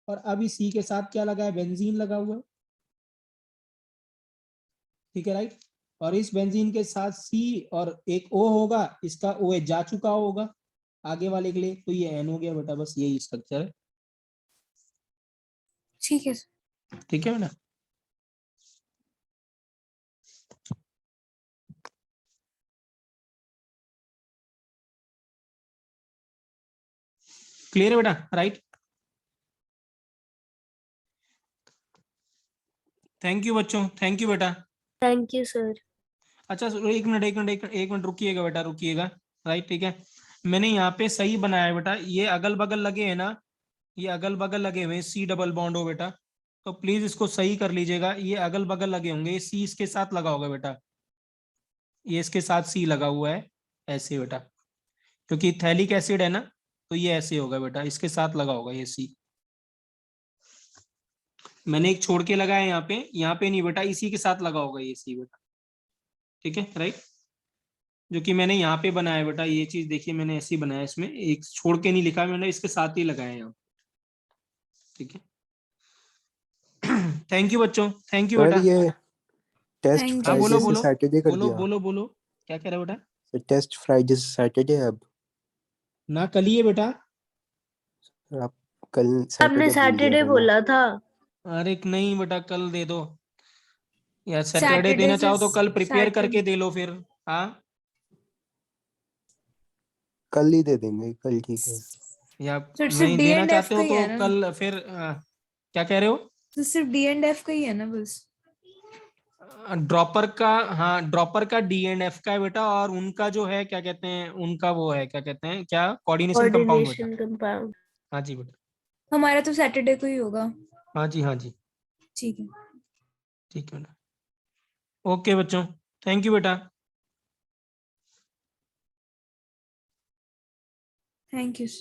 और अभी C के साथ क्या लगा है, बेंजीन लगा हुआ है। ठीक है, राइट। और इस बेंजीन के साथ C और एक O होगा, इसका OH जा चुका होगा आगे वाले के लिए, तो ये N हो गया बेटा, बस यही स्ट्रक्चर है। ठीक है सर। ठीक है बेटा, क्लियर है बेटा, राइट? थैंक यू बच्चों, थैंक यू बेटा। Thank you sir. अच्छा एक मिनट रुकिएगा बेटा, रुकिएगा, राइट, ठीक है। मैंने यहाँ पे सही बनाया है बेटा, ये अगल बगल लगे हैं ना, ये अगल बगल लगे हुए हैं, C डबल बॉन्ड हो बेटा, तो प्लीज इसको सही कर लीजिएगा, ये अगल बगल लगे होंगे, ये C इसके साथ लगा होगा बेटा, ये इसके साथ C लगा हुआ है ऐसे बेटा, क्योंकि थैलिक एसिड है ना, तो ये ऐसे होगा बेटा, इसके साथ लगा होगा ये C। मैंने एक छोड़ के लगाया यहाँ पे नहीं बेटा, इसी के साथ लगा होगा ये C बेटा। ठीक है, राइट। जो कि मैंने यहाँ पे बनाया बेटा, ये चीज देखिए मैंने ऐसे ही बनाया, इसमें एक छोड़ के नहीं लिखा, मैंने इसके साथ ही लगाया यहाँ। ठीक है, थैंक यू बच्चों, थैंक यू सर बेटा। ये टेस्ट थैंक हाँ यू बोलो फ्राइडे से बोलो सैटरडे कर बोलो दिया। बोलो बोलो, क्या कह रहे हो बेटा? सर टेस्ट फ्राइडे से सैटरडे अब। ना कल ही है बेटा। सर आप कल आपने सैटरडे बोल दिया सैटरडे था ना। बोला था। अरे नहीं बेटा, कल दे दो, या सैटरडे सैटरडे देना से चाहो तो कल प्रिपेयर सैटरडे करके दे लो फिर। हाँ, कल ही दे देंगे, कल ठीक है। या सर सिर्फ नहीं डी देना एंड एफ चाहते का हो ही तो है ना? कल फिर क्या कह रहे हो? तो सिर्फ डी एंड एफ का ही है ना बस? ड्रॉपर का, हाँ ड्रॉपर का D&F का है बेटा, और उनका जो है क्या कहते हैं, उनका वो है क्या कहते हैं, क्या कोऑर्डिनेशन कंपाउंड बेटा। Coordination compound. हाँ जी बेटा, हमारा तो सैटरडे को ही होगा। हाँ जी हाँ जी, ठीक है। ठीक है बेटा, ओके बच्चों, थैंक यू बेटा। Thank you.